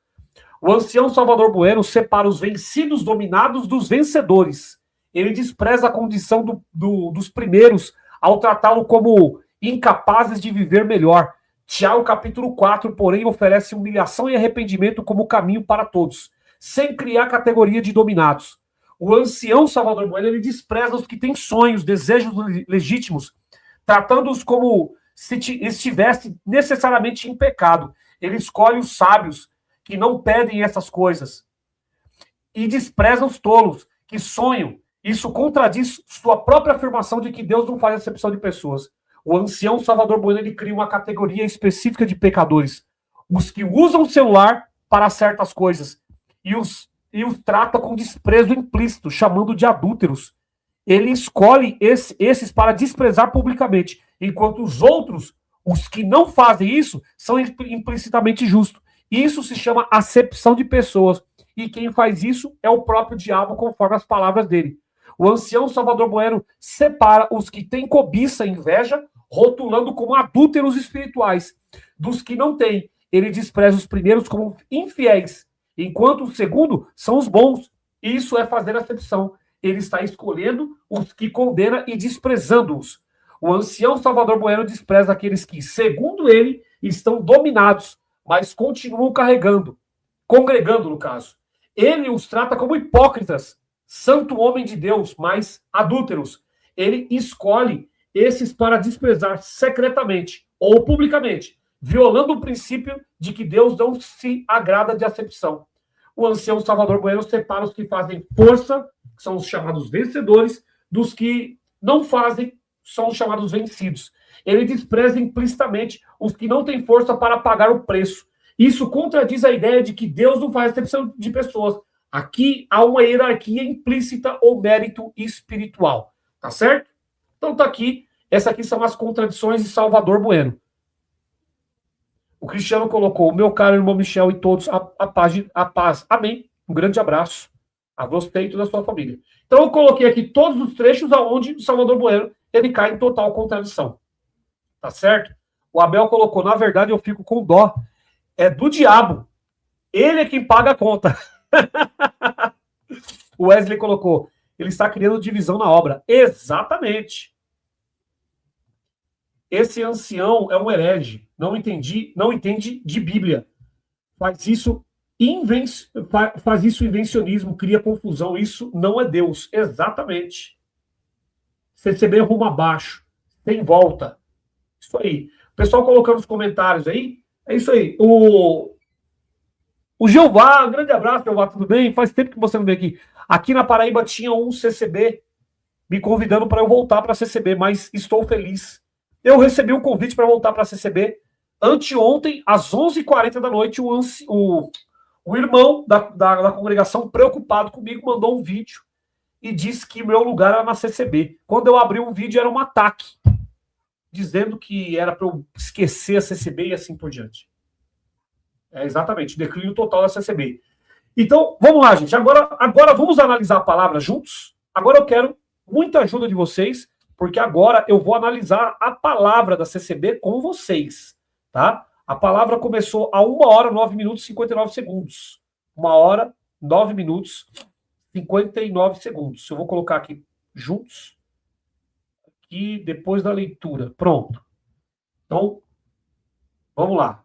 O ancião Salvador Bueno separa os vencidos dominados dos vencedores. Ele despreza a condição dos primeiros ao tratá-lo como incapazes de viver melhor. Tiago capítulo 4, porém, oferece humilhação e arrependimento como caminho para todos, sem criar categoria de dominados. O ancião Salvador Bueno, ele despreza os que têm sonhos, desejos legítimos, tratando-os como se estivesse necessariamente em pecado. Ele escolhe os sábios, que não pedem essas coisas, e despreza os tolos, que sonham. Isso contradiz sua própria afirmação de que Deus não faz acepção de pessoas. O ancião Salvador Bueno, ele cria uma categoria específica de pecadores, os que usam o celular para certas coisas, e os trata com desprezo implícito, chamando de adúlteros. Ele escolhe esses para desprezar publicamente, enquanto os outros, os que não fazem isso, são implicitamente justos. Isso se chama acepção de pessoas, e quem faz isso é o próprio diabo, conforme as palavras dele. O ancião Salvador Bueno separa os que têm cobiça e inveja, rotulando como adúlteros espirituais, dos que não têm. Ele despreza os primeiros como infiéis, enquanto o segundo são os bons. Isso é fazer acepção. Ele está escolhendo os que condena e desprezando-os. O ancião Salvador Bueno despreza aqueles que, segundo ele, estão dominados, mas continuam congregando no caso. Ele os trata como hipócritas, santo homem de Deus, mas adúlteros. Ele escolhe esses para desprezar secretamente ou publicamente, violando o princípio de que Deus não se agrada de acepção. O ancião Salvador Bueno separa os que fazem força, que são os chamados vencedores, dos que não fazem, são os chamados vencidos. Ele despreza implicitamente os que não têm força para pagar o preço. Isso contradiz a ideia de que Deus não faz acepção de pessoas. Aqui há uma hierarquia implícita ou mérito espiritual. Tá certo? Então tá aqui. Essas aqui são as contradições de Salvador Bueno. O Cristiano colocou: meu caro irmão Michel e todos, a paz. Amém. Um grande abraço a você e toda a sua família. Então eu coloquei aqui todos os trechos aonde o Salvador Bueno ele cai em total contradição. Tá certo? O Abel colocou: na verdade eu fico com dó. É do diabo. Ele é quem paga a conta. O Wesley colocou: ele está criando divisão na obra. Exatamente. Esse ancião é um herege. Não entende de Bíblia. Faz isso invencionismo, cria confusão. Isso não é Deus. Exatamente. CCB rumo abaixo. Tem volta. Isso aí. O pessoal colocando nos comentários aí. É isso aí. O Jeová, um grande abraço, Jeová, tudo bem? Faz tempo que você não vem aqui. Aqui na Paraíba tinha um CCB me convidando para eu voltar para a CCB, mas estou feliz. Eu recebi um convite para voltar para a CCB, Anteontem, às 11h40 da noite, o irmão da congregação, preocupado comigo, mandou um vídeo e disse que meu lugar era na CCB. Quando eu abri um vídeo, era um ataque, dizendo que era para eu esquecer a CCB e assim por diante. É exatamente, declínio total da CCB. Então, vamos lá, gente. Agora vamos analisar a palavra juntos. Agora eu quero muita ajuda de vocês, porque agora eu vou analisar a palavra da CCB com vocês, tá? A palavra começou a 1h, 9 minutos e 59 segundos. 1h, 9 minutos e 59 segundos. Eu vou colocar aqui juntos. Aqui depois da leitura. Pronto. Então, vamos lá.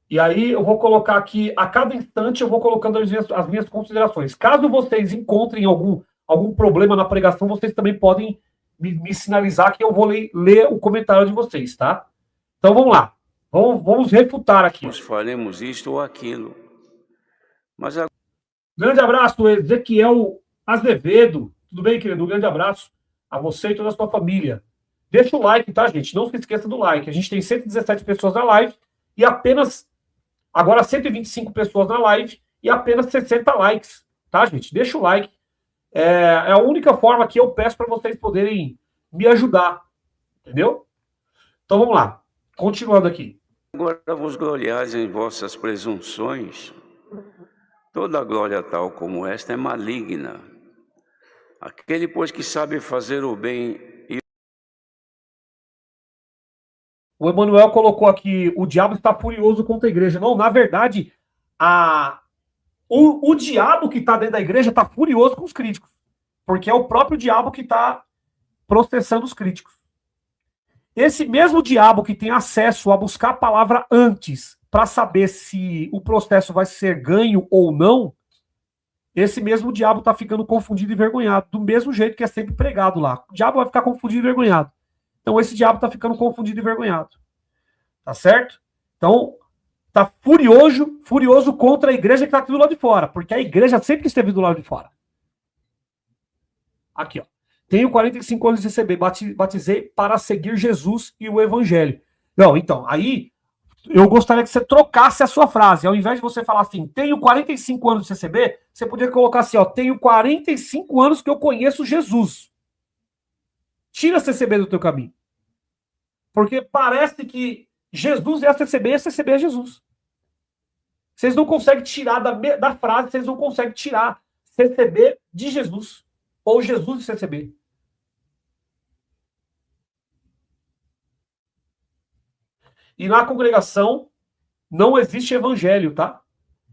E aí eu vou colocar aqui, a cada instante eu vou colocando as minhas considerações. Caso vocês encontrem algum problema na pregação, vocês também podem me sinalizar que eu vou ler o comentário de vocês, tá? Então vamos lá. Vamos refutar aqui. Nós faremos isto ou aquilo. Mas agora... Grande abraço, Ezequiel Azevedo. Tudo bem, querido? Um grande abraço a você e toda a sua família. Deixa o like, tá, gente? Não se esqueça do like. A gente tem 117 pessoas na live e apenas... Agora 125 pessoas na live e apenas 60 likes, tá, gente? Deixa o like. É a única forma que eu peço para vocês poderem me ajudar, entendeu? Então vamos lá. Continuando aqui. Agora vos gloriais em vossas presunções. Toda glória tal como esta é maligna. Aquele, pois, que sabe fazer o bem... O Emanuel colocou aqui, o diabo está furioso contra a igreja. Não, na verdade, o diabo que está dentro da igreja está furioso com os críticos. Porque é o próprio diabo que está processando os críticos. Esse mesmo diabo que tem acesso a buscar a palavra antes para saber se o processo vai ser ganho ou não, esse mesmo diabo está ficando confundido e envergonhado, do mesmo jeito que é sempre pregado lá. O diabo vai ficar confundido e envergonhado. Então esse diabo está ficando confundido e envergonhado. Tá certo? Então, tá furioso contra a igreja que está aqui do lado de fora, porque a igreja sempre esteve do lado de fora. Aqui, ó. Tenho 45 anos de CCB, batizei para seguir Jesus e o evangelho. Não, então, aí eu gostaria que você trocasse a sua frase. Ao invés de você falar assim, tenho 45 anos de CCB, você poderia colocar assim, ó, tenho 45 anos que eu conheço Jesus. Tira a CCB do teu caminho. Porque parece que Jesus é a CCB e a CCB é Jesus. Vocês não conseguem tirar da frase, vocês não conseguem tirar CCB de Jesus. Ou Jesus de CCB. E na congregação não existe evangelho, tá?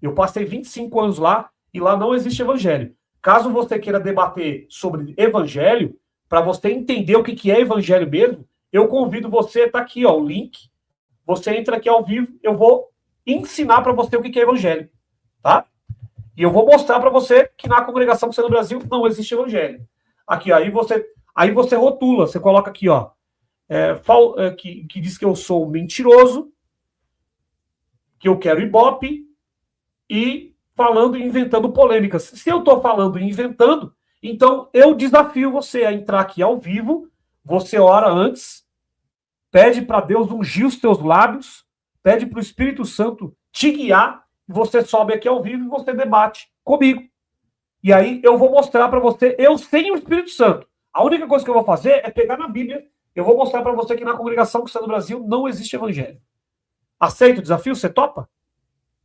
Eu passei 25 anos lá e lá não existe evangelho. Caso você queira debater sobre evangelho, para você entender o que é evangelho mesmo, eu convido você, tá aqui, ó, o link. Você entra aqui ao vivo, eu vou ensinar para você o que é evangelho, tá? E eu vou mostrar para você que na congregação que você no Brasil não existe evangelho. Aqui, aí você rotula, você coloca aqui, ó, que diz que eu sou mentiroso, que eu quero ibope e falando e inventando polêmicas. Se eu estou falando e inventando, então eu desafio você a entrar aqui ao vivo, você ora antes, pede para Deus ungir os teus lábios, pede para o Espírito Santo te guiar, você sobe aqui ao vivo e você debate comigo. E aí eu vou mostrar para você, eu sem o Espírito Santo. A única coisa que eu vou fazer é pegar na Bíblia, eu vou mostrar para você que na congregação que está no Brasil não existe evangelho. Aceita o desafio? Você topa?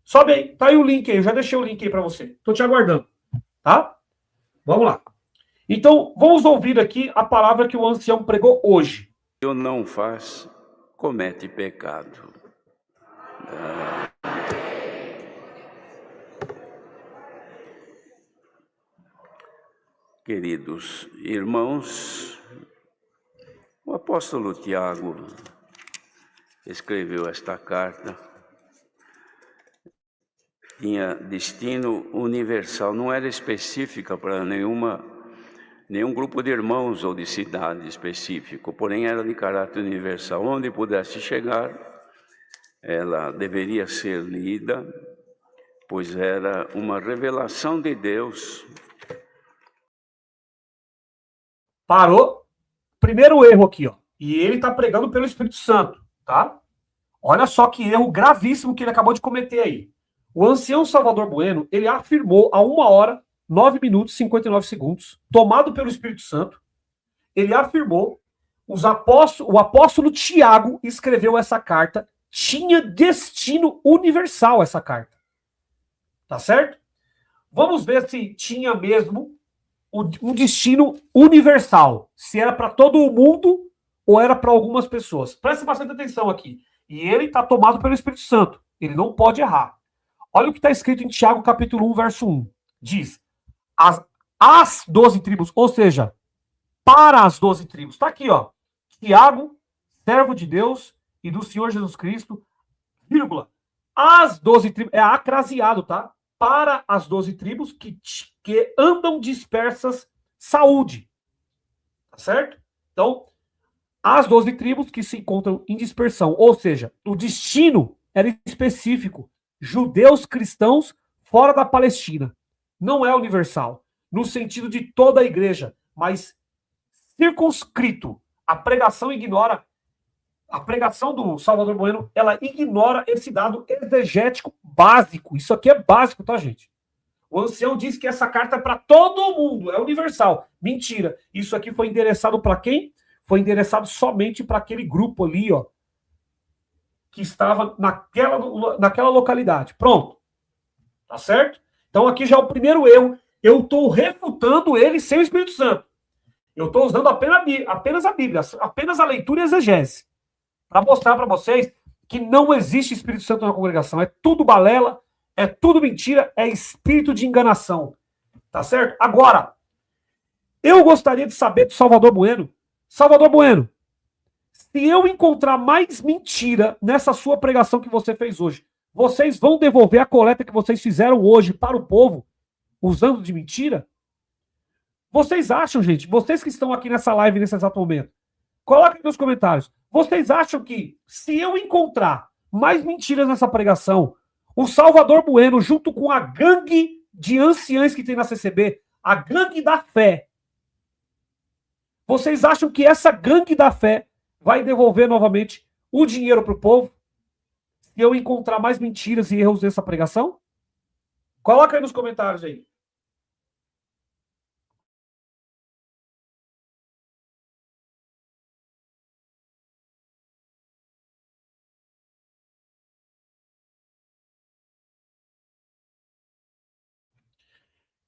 Sobe aí, tá aí o link aí, eu já deixei o link aí para você. Tô te aguardando, tá? Vamos lá. Então, vamos ouvir aqui a palavra que o ancião pregou hoje. Eu não faz, comete pecado. Queridos irmãos, o apóstolo Tiago escreveu esta carta. Tinha destino universal, não era específica para nenhum grupo de irmãos ou de cidade específico, porém era de caráter universal. Onde pudesse chegar, ela deveria ser lida, pois era uma revelação de Deus. Parou. Primeiro erro aqui, ó. E ele está pregando pelo Espírito Santo, tá? Olha só que erro gravíssimo que ele acabou de cometer aí. O ancião Salvador Bueno, ele afirmou a 1h, 9 minutos e 59 segundos, tomado pelo Espírito Santo, ele afirmou, o apóstolo Tiago escreveu essa carta, tinha destino universal essa carta. Tá certo? Vamos ver se tinha mesmo um destino universal. Se era para todo o mundo ou era para algumas pessoas. Preste bastante atenção aqui. E ele está tomado pelo Espírito Santo. Ele não pode errar. Olha o que está escrito em Tiago, capítulo 1, verso 1. Diz, as 12 tribos, ou seja, para as 12 tribos. Está aqui, ó. Tiago, servo de Deus e do Senhor Jesus Cristo, vírgula, as 12 tribos, é acraseado, tá? Para as 12 tribos que andam dispersas, saúde. Tá certo? Então, as 12 tribos que se encontram em dispersão, ou seja, o destino era específico. Judeus cristãos fora da Palestina. Não é universal, no sentido de toda a igreja, mas circunscrito. A pregação do Salvador Bueno, ela ignora esse dado exegético básico. Isso aqui é básico, tá, gente? O ancião diz que essa carta é para todo mundo, é universal. Mentira. Isso aqui foi endereçado para quem? Foi endereçado somente para aquele grupo ali, ó, que estava naquela localidade. Pronto. Tá certo? Então aqui já é o primeiro erro. Eu estou refutando ele sem o Espírito Santo. Eu estou usando apenas a Bíblia, apenas a leitura e a exegese, para mostrar para vocês que não existe Espírito Santo na congregação. É tudo balela, é tudo mentira, é espírito de enganação. Tá certo? Agora, eu gostaria de saber do Salvador Bueno. Salvador Bueno, se eu encontrar mais mentira nessa sua pregação que você fez hoje, vocês vão devolver a coleta que vocês fizeram hoje para o povo, usando de mentira? Vocês acham, gente, vocês que estão aqui nessa live nesse exato momento, coloquem nos comentários, vocês acham que se eu encontrar mais mentiras nessa pregação, o Salvador Bueno, junto com a gangue de anciães que tem na CCB, a gangue da fé, vocês acham que essa gangue da fé vai devolver novamente o dinheiro para o povo? Se eu encontrar mais mentiras e erros nessa pregação? Coloca aí nos comentários aí.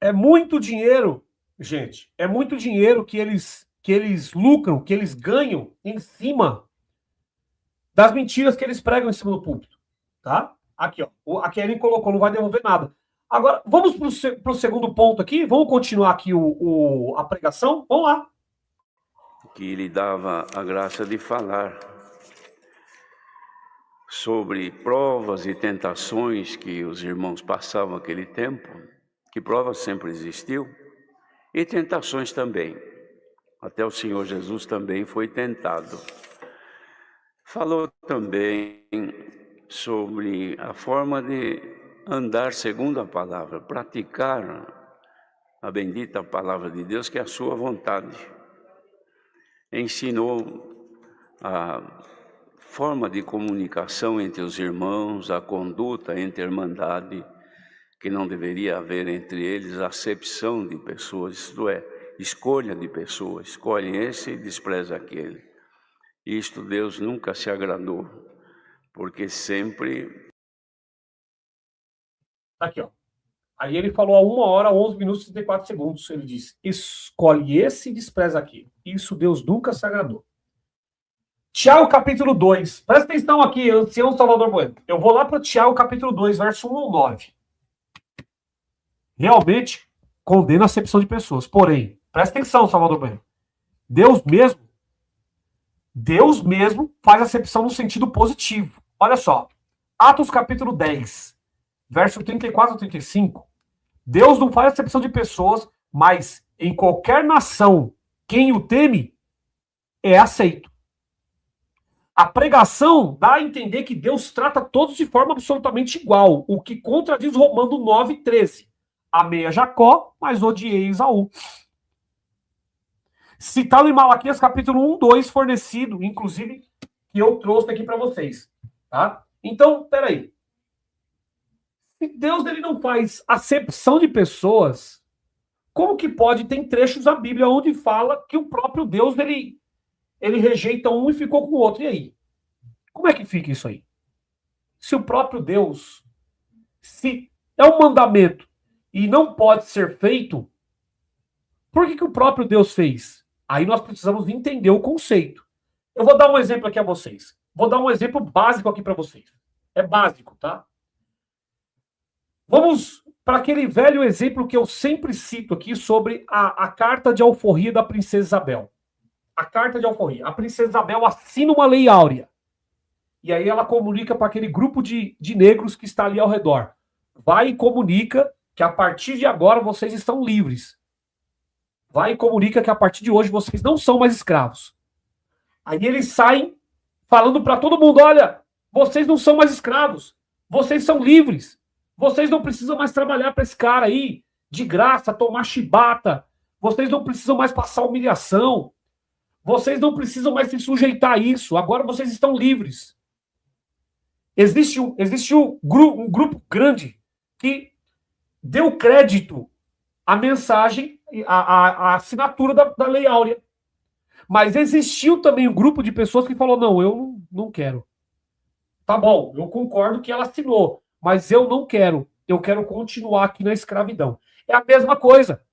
É muito dinheiro, gente. É muito dinheiro que eles lucram, que eles ganham em cima das mentiras que eles pregam em cima do púlpito. Tá? Aqui, ó. A Kelly colocou, não vai devolver nada. Agora, vamos para o segundo ponto aqui. Vamos continuar aqui a pregação? Vamos lá. Que lhe dava a graça de falar sobre provas e tentações que os irmãos passavam naquele tempo, que prova sempre existiu, e tentações também. Até o Senhor Jesus também foi tentado. Falou também sobre a forma de andar segundo a palavra, praticar a bendita palavra de Deus, que é a sua vontade. Ensinou a forma de comunicação entre os irmãos, a conduta entre a irmandade, que não deveria haver entre eles acepção de pessoas, isto é, escolha de pessoas, escolhe esse e despreza aquele. Isto Deus nunca se agradou, porque sempre... Aqui, ó. Aí ele falou a 1h, 11 minutos e 34 segundos. Ele disse, escolhe esse e despreza aquele. Isso Deus nunca se agradou. Tiago, capítulo 2. Presta atenção aqui, ancião Salvador Bueno. Eu vou lá para Tiago, capítulo 2, verso 1 ao 9. Realmente condena a acepção de pessoas. Porém, presta atenção, Salvador Bueno. Deus mesmo faz acepção no sentido positivo. Olha só. Atos, capítulo 10, verso 34 a 35. Deus não faz acepção de pessoas, mas em qualquer nação, quem o teme é aceito. A pregação dá a entender que Deus trata todos de forma absolutamente igual, o que contradiz Romano 9:13. Amei a Jacó, mas odiei Esaú. Citado em Malaquias capítulo 1:2, fornecido, inclusive, que eu trouxe aqui para vocês. Tá? Então, peraí. Se Deus ele não faz acepção de pessoas, como que pode? Tem trechos da Bíblia onde fala que o próprio Deus ele rejeita um e ficou com o outro. E aí? Como é que fica isso aí? Se o próprio Deus, se é um mandamento e não pode ser feito, por que o próprio Deus fez? Aí nós precisamos entender o conceito. Eu vou dar um exemplo aqui a vocês. Vou dar um exemplo básico aqui para vocês. É básico, tá? Vamos para aquele velho exemplo que eu sempre cito aqui sobre a carta de alforria da princesa Isabel. A carta de alforria. A princesa Isabel assina uma lei áurea. E aí ela comunica para aquele grupo de negros que está ali ao redor. Vai e comunica que a partir de agora vocês estão livres. Vai e comunica que a partir de hoje vocês não são mais escravos. Aí eles saem falando para todo mundo, olha, vocês não são mais escravos. Vocês são livres. Vocês não precisam mais trabalhar para esse cara aí, de graça, tomar chibata. Vocês não precisam mais passar humilhação. Vocês não precisam mais se sujeitar a isso. Agora vocês estão livres. Existe um grupo grande que deu crédito à mensagem, à assinatura da Lei Áurea. Mas existiu também um grupo de pessoas que falou, não, eu não quero. Tá bom, eu concordo que ela assinou, mas eu não quero. Eu quero continuar aqui na escravidão. É a mesma coisa.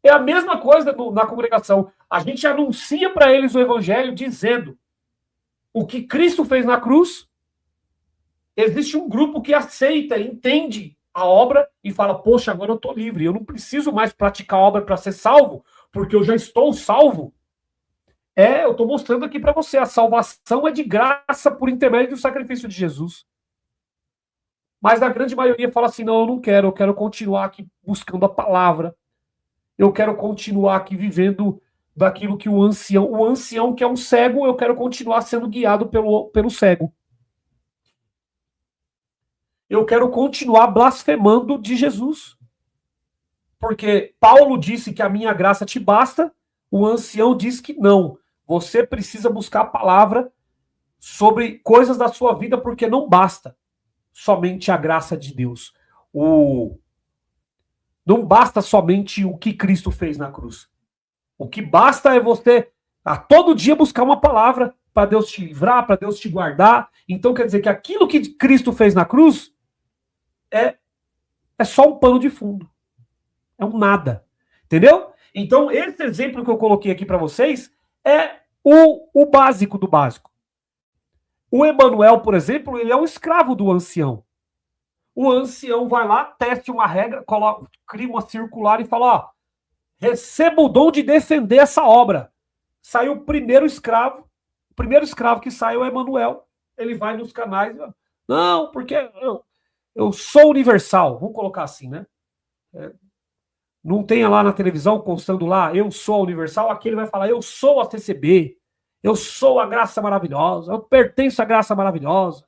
É a mesma coisa na congregação. A gente anuncia para eles o evangelho dizendo o que Cristo fez na cruz. Existe um grupo que aceita, entende a obra e fala, poxa, agora eu estou livre. Eu não preciso mais praticar a obra para ser salvo, porque eu já estou salvo. Eu estou mostrando aqui para você, a salvação é de graça por intermédio do sacrifício de Jesus. Mas a grande maioria fala assim, não, eu quero continuar aqui buscando a palavra. Eu quero continuar aqui vivendo daquilo que o ancião que é um cego, eu quero continuar sendo guiado pelo cego. Eu quero continuar blasfemando de Jesus. Porque Paulo disse que a minha graça te basta, o ancião diz que não. Você precisa buscar a palavra sobre coisas da sua vida, porque não basta somente a graça de Deus. Não basta somente o que Cristo fez na cruz. O que basta é você a todo dia buscar uma palavra para Deus te livrar, para Deus te guardar. Então quer dizer que aquilo que Cristo fez na cruz é só um pano de fundo. É um nada. Entendeu? Então esse exemplo que eu coloquei aqui para vocês é o básico do básico. O Emanuel, por exemplo, ele é um escravo do ancião. O ancião vai lá, teste uma regra, cria uma circular e fala, ó, receba o dom de defender essa obra. Saiu o primeiro escravo que saiu é Emanuel. Ele vai nos canais, não, porque eu sou universal, vamos colocar assim, né? Não tenha lá na televisão constando lá, eu sou universal, aqui ele vai falar, eu sou a CCB, eu sou a graça maravilhosa, eu pertenço à graça maravilhosa,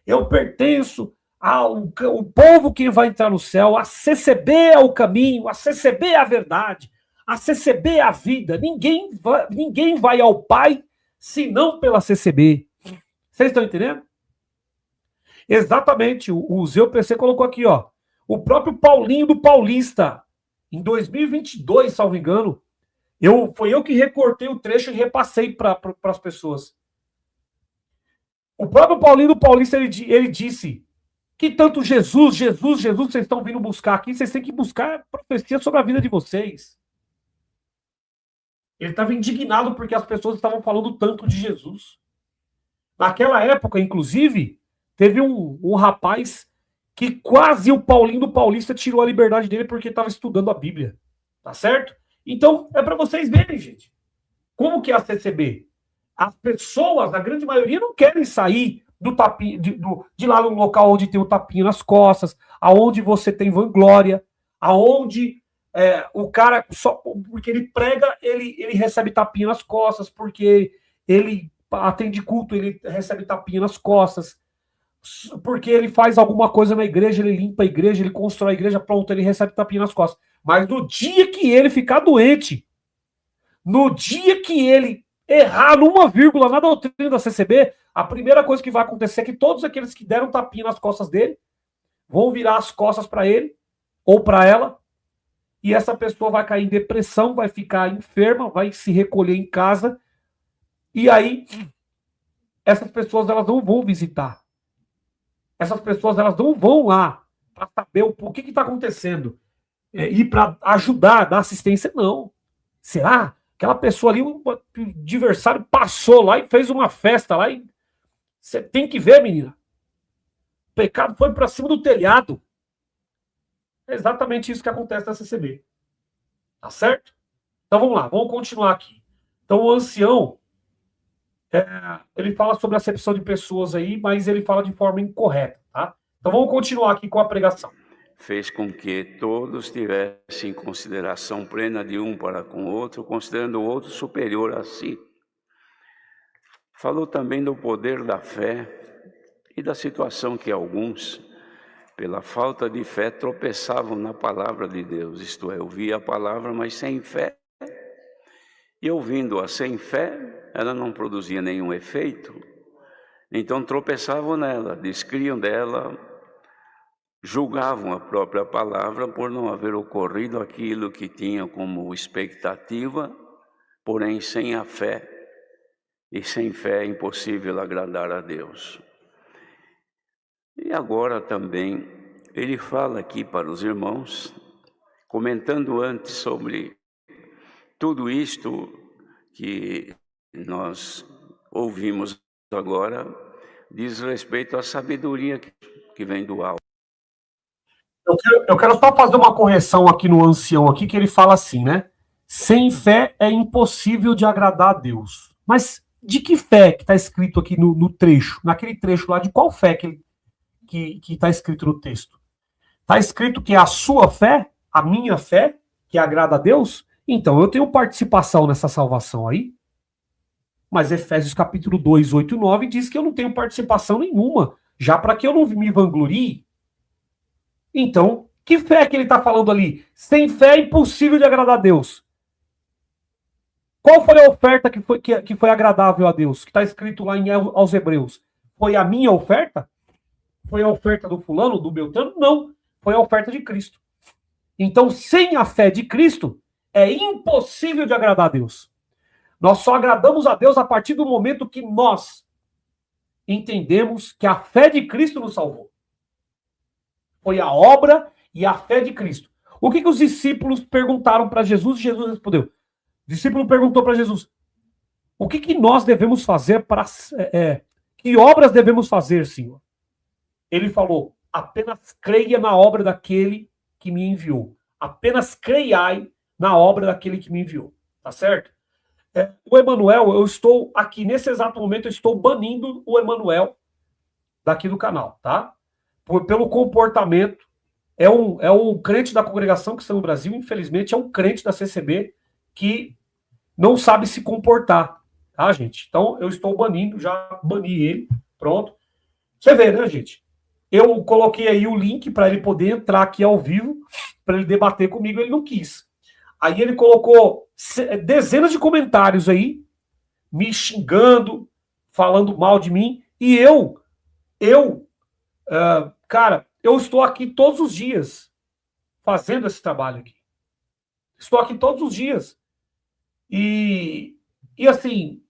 eu pertenço ao povo que vai entrar no céu, a CCB é o caminho, a CCB é a verdade, a CCB é a vida, ninguém vai ao Pai senão pela CCB. Vocês estão entendendo? Exatamente, o Zeu PC colocou aqui, ó, o próprio Paulinho do Paulista, em 2022, salvo engano, foi eu que recortei o trecho e repassei para as pessoas. O próprio Paulinho do Paulista, ele disse que tanto Jesus, vocês estão vindo buscar aqui, vocês têm que buscar profecia sobre a vida de vocês. Ele estava indignado porque as pessoas estavam falando tanto de Jesus. Naquela época, inclusive, teve um rapaz que quase o Paulinho do Paulista tirou a liberdade dele porque estava estudando a Bíblia. Tá certo? Então, é para vocês verem, gente. Como que é a CCB? As pessoas, a grande maioria, não querem sair do tapinha, de lá no local onde tem o tapinha nas costas, aonde você tem vanglória, aonde o cara, só porque ele prega, ele recebe tapinha nas costas, porque ele atende culto, ele recebe tapinha nas costas, porque ele faz alguma coisa na igreja, ele limpa a igreja, ele constrói a igreja, pronto, ele recebe tapinha nas costas. Mas no dia que ele ficar doente, no dia que ele errar numa vírgula na doutrina da CCB, a primeira coisa que vai acontecer é que todos aqueles que deram tapinha nas costas dele vão virar as costas para ele ou para ela, e essa pessoa vai cair em depressão, vai ficar enferma, vai se recolher em casa, e aí essas pessoas elas não vão visitar. Essas pessoas elas não vão lá para saber o que está acontecendo, ir para ajudar, dar assistência, não. Será? Aquela pessoa ali, um adversário, passou lá e fez uma festa lá. E você tem que ver, menina. O pecado foi para cima do telhado. É exatamente isso que acontece na CCB. Tá certo? Então vamos lá, vamos continuar aqui. Então o ancião, ele fala sobre a acepção de pessoas aí, mas ele fala de forma incorreta, tá? Então vamos continuar aqui com a pregação. Fez com que todos tivessem consideração plena de um para com o outro, considerando o outro superior a si. Falou também do poder da fé e da situação que alguns, pela falta de fé, tropeçavam na palavra de Deus, isto é, ouvia a palavra, mas sem fé. E ouvindo-a sem fé, ela não produzia nenhum efeito. Então tropeçavam nela, descriam dela, julgavam a própria palavra por não haver ocorrido aquilo que tinham como expectativa, porém sem a fé. E sem fé é impossível agradar a Deus. E agora também, ele fala aqui para os irmãos, comentando antes sobre tudo isto que nós ouvimos agora, diz respeito à sabedoria que vem do alto. Eu quero só fazer uma correção aqui no ancião, aqui, que ele fala assim, né? Sem fé é impossível de agradar a Deus. Mas de que fé que está escrito aqui no trecho? Naquele trecho lá, de qual fé que está escrito no texto? Está escrito que é a sua fé, a minha fé, que agrada a Deus? Então, eu tenho participação nessa salvação aí. Mas Efésios capítulo 2, 8 e 9 diz que eu não tenho participação nenhuma, já para que eu não me vanglorie. Então, que fé que ele está falando ali? Sem fé é impossível de agradar a Deus. Qual foi a oferta que foi agradável a Deus? Que está escrito lá aos Hebreus. Foi a minha oferta? Foi a oferta do fulano, do Beltrano? Não. Foi a oferta de Cristo. Então, sem a fé de Cristo, é impossível de agradar a Deus. Nós só agradamos a Deus a partir do momento que nós entendemos que a fé de Cristo nos salvou. Foi a obra e a fé de Cristo. O que os discípulos perguntaram para Jesus e Jesus respondeu? O discípulo perguntou para Jesus, o que nós devemos fazer para... que obras devemos fazer, Senhor? Ele falou, apenas creia na obra daquele que me enviou. Apenas creiai na obra daquele que me enviou. Tá certo? O Emanuel, eu estou aqui, nesse exato momento, eu estou banindo o Emanuel daqui do canal, tá? Pelo comportamento. É um crente da congregação cristã no Brasil, infelizmente, é um crente da CCB que não sabe se comportar, tá, gente? Então, eu estou banindo, já bani ele, pronto. Você vê, né, gente? Eu coloquei aí o link para ele poder entrar aqui ao vivo, para ele debater comigo, ele não quis. Aí ele colocou dezenas de comentários aí, me xingando, falando mal de mim, e cara, eu estou aqui todos os dias fazendo esse trabalho aqui. Estou aqui todos os dias. E assim,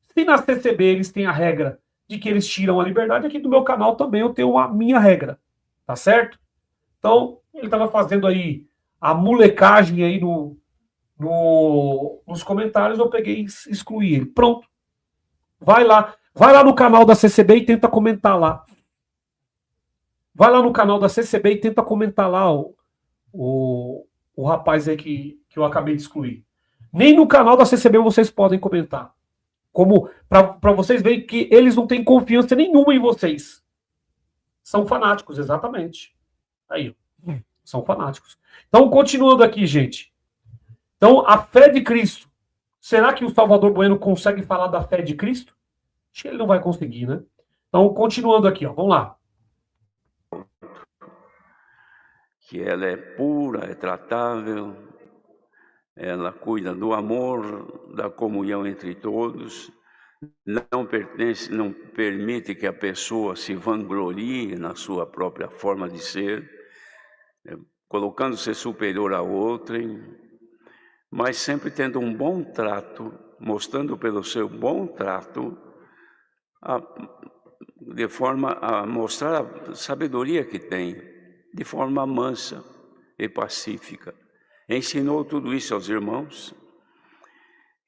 se na CCB eles têm a regra de que eles tiram a liberdade, aqui do meu canal também eu tenho a minha regra, tá certo? Então, ele estava fazendo aí a molecagem aí nos comentários, eu peguei e excluí ele. Pronto. Vai lá no canal da CCB e tenta comentar lá. Vai lá no canal da CCB e tenta comentar lá o rapaz aí que eu acabei de excluir. Nem no canal da CCB vocês podem comentar. Como para vocês verem que eles não têm confiança nenhuma em vocês. São fanáticos, exatamente. Aí, são fanáticos. Então, continuando aqui, gente. Então, a fé de Cristo. Será que o Salvador Bueno consegue falar da fé de Cristo? Acho que ele não vai conseguir, né? Então, continuando aqui, ó, vamos lá. Que ela é pura, é tratável, ela cuida do amor, da comunhão entre todos, não permite que a pessoa se vanglorie na sua própria forma de ser, colocando-se superior a outrem, mas sempre tendo um bom trato, mostrando pelo seu bom trato, de forma a mostrar a sabedoria que tem, de forma mansa e pacífica. Ensinou tudo isso aos irmãos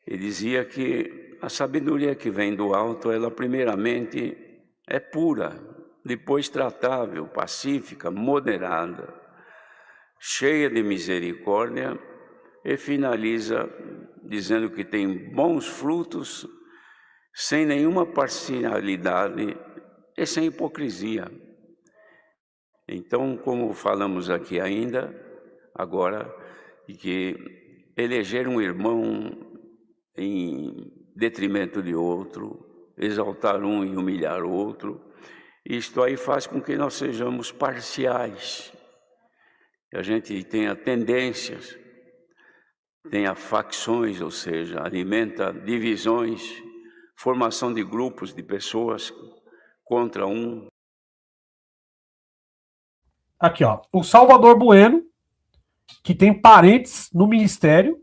e dizia que a sabedoria que vem do alto, ela primeiramente é pura, depois tratável, pacífica, moderada, cheia de misericórdia, e finaliza dizendo que tem bons frutos, sem nenhuma parcialidade e sem hipocrisia. Então, como falamos aqui ainda, agora, de que eleger um irmão em detrimento de outro, exaltar um e humilhar outro, isto aí faz com que nós sejamos parciais, que a gente tenha tendências, tenha facções, ou seja, alimenta divisões, formação de grupos de pessoas contra um. Aqui, ó, o Salvador Bueno, que tem parentes no ministério,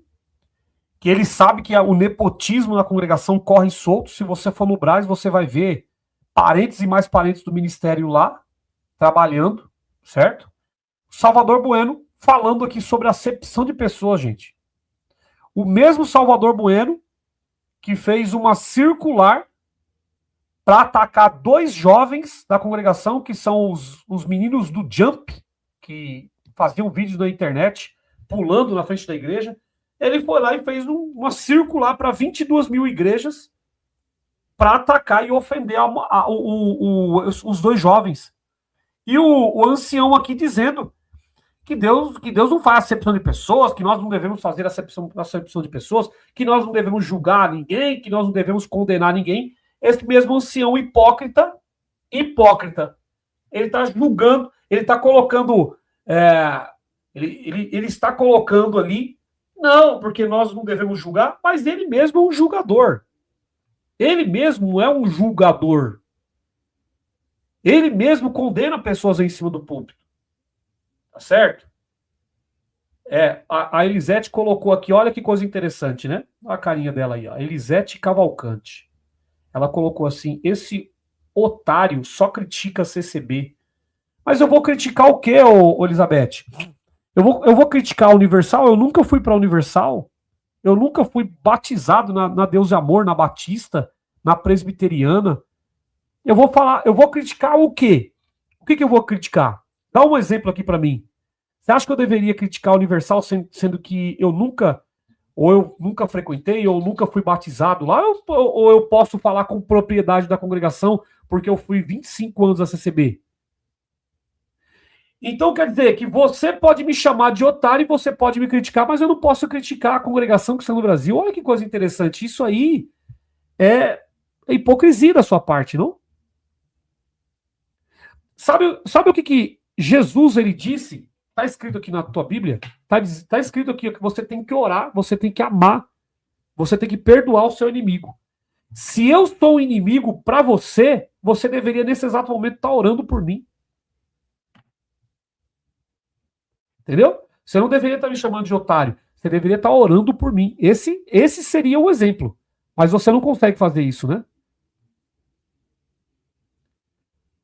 que ele sabe que o nepotismo na congregação corre solto. Se você for no Brás, você vai ver parentes e mais parentes do ministério lá, trabalhando, certo? Salvador Bueno falando aqui sobre acepção de pessoas, gente. O mesmo Salvador Bueno que fez uma circular para atacar 2 jovens da congregação, que são os meninos do Jump, que faziam vídeos na internet, pulando na frente da igreja. Ele foi lá e fez uma circular para 22 mil igrejas para atacar e ofender os 2 jovens. E o ancião aqui dizendo que Deus não faz acepção de pessoas, que nós não devemos fazer acepção de pessoas, que nós não devemos julgar ninguém, que nós não devemos condenar ninguém. Esse mesmo ancião hipócrita, ele está julgando, ele está colocando, ele está colocando ali, não, porque nós não devemos julgar, mas ele mesmo é um julgador. Ele mesmo é um julgador. Ele mesmo condena pessoas em cima do púlpito. Tá certo? A Elisete colocou aqui, olha que coisa interessante, né? Olha a carinha dela aí, ó. Elisete Cavalcante. Ela colocou assim, esse otário só critica a CCB. Mas eu vou criticar o quê, Elizabeth? Eu vou criticar a Universal? Eu nunca fui para a Universal. Eu nunca fui batizado na Deus de Amor, na Batista, na Presbiteriana. Eu vou criticar o quê? O que eu vou criticar? Dá um exemplo aqui para mim. Você acha que eu deveria criticar a Universal sendo que eu nunca frequentei, ou nunca fui batizado lá, ou eu posso falar com propriedade da congregação porque eu fui 25 anos a CCB? Então quer dizer que você pode me chamar de otário e você pode me criticar, mas eu não posso criticar a congregação que está no Brasil. Olha que coisa interessante. Isso aí é hipocrisia da sua parte, não? Sabe o que Jesus ele disse? Está escrito aqui na tua Bíblia? Está escrito aqui que você tem que orar, você tem que amar, você tem que perdoar o seu inimigo. Se eu sou um inimigo para você, você deveria nesse exato momento estar orando por mim. Entendeu? Você não deveria estar me chamando de otário. Você deveria estar orando por mim. Esse seria o exemplo. Mas você não consegue fazer isso, né?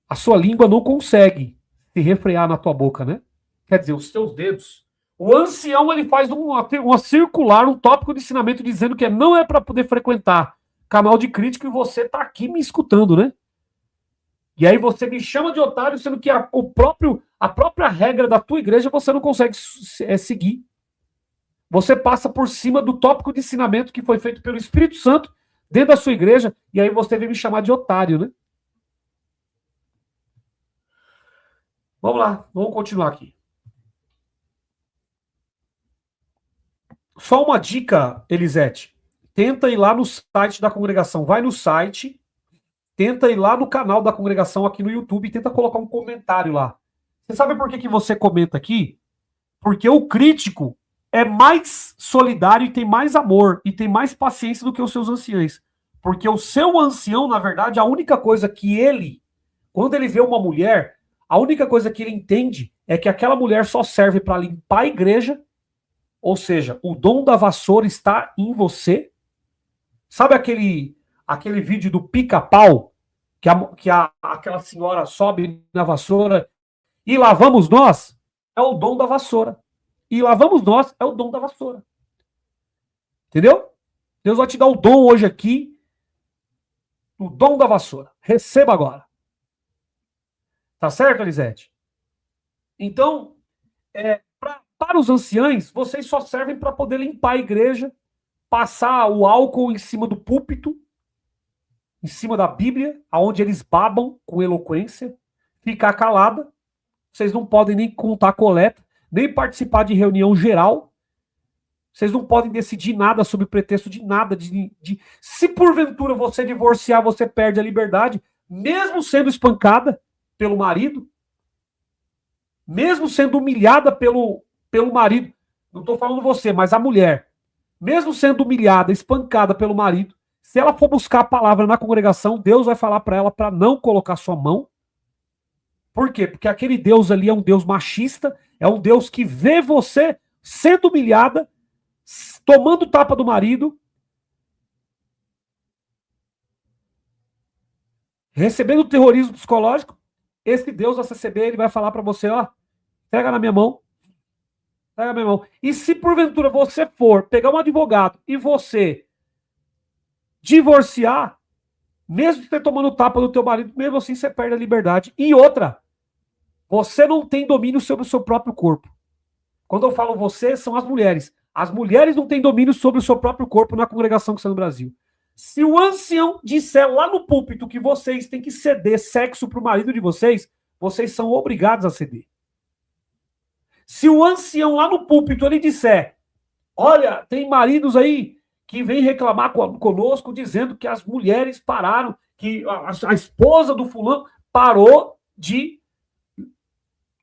A sua língua não consegue se refrear na tua boca, né? Quer dizer, os teus dedos. O ancião, ele faz uma circular, um tópico de ensinamento dizendo que não é para poder frequentar canal de crítica e você está aqui me escutando, né? E aí você me chama de otário, sendo que a própria regra da tua igreja você não consegue seguir. Você passa por cima do tópico de ensinamento que foi feito pelo Espírito Santo dentro da sua igreja, e aí você vem me chamar de otário, né? Vamos lá, vamos continuar aqui. Só uma dica, Elisete. Tenta ir lá no site da congregação. Vai no site, tenta ir lá no canal da congregação aqui no YouTube e tenta colocar um comentário lá. Você sabe por que você comenta aqui? Porque o crítico é mais solidário e tem mais amor e tem mais paciência do que os seus anciães. Porque o seu ancião, na verdade, a única coisa que ele, quando ele vê uma mulher, a única coisa que ele entende é que aquela mulher só serve para limpar a igreja, ou seja, o dom da vassoura está em você. Sabe aquele vídeo do pica-pau, aquela senhora sobe na vassoura e lá vamos nós? É o dom da vassoura. E lá vamos nós é o dom da vassoura. Entendeu? Deus vai te dar o dom hoje aqui, o dom da vassoura. Receba agora. Tá certo, Elisete? Então, para os anciães, vocês só servem para poder limpar a igreja, passar o álcool em cima do púlpito, em cima da Bíblia, aonde eles babam com eloquência, ficar calada. Vocês não podem nem contar coleta, nem participar de reunião geral. Vocês não podem decidir nada sob pretexto de nada. Se porventura você divorciar, você perde a liberdade, mesmo sendo espancada pelo marido, mesmo sendo humilhada pelo marido. Não estou falando você, mas a mulher. Mesmo sendo humilhada, espancada pelo marido, se ela for buscar a palavra na congregação, Deus vai falar para ela para não colocar sua mão. Por quê? Porque aquele Deus ali é um Deus machista, é um Deus que vê você sendo humilhada, tomando tapa do marido, recebendo terrorismo psicológico. Esse Deus da CCB, ele vai falar para você, ó, pega na minha mão. Pega na minha mão. E se porventura você for pegar um advogado e você divorciar, mesmo você tomando tapa do teu marido, mesmo assim você perde a liberdade. E outra, você não tem domínio sobre o seu próprio corpo. Quando eu falo você, são as mulheres. As mulheres não têm domínio sobre o seu próprio corpo na congregação que está no Brasil. Se o ancião disser lá no púlpito que vocês têm que ceder sexo para o marido de vocês, vocês são obrigados a ceder. Se o ancião lá no púlpito ele disser, olha, tem maridos aí que vêm reclamar conosco dizendo que as mulheres pararam, que a esposa do fulano parou de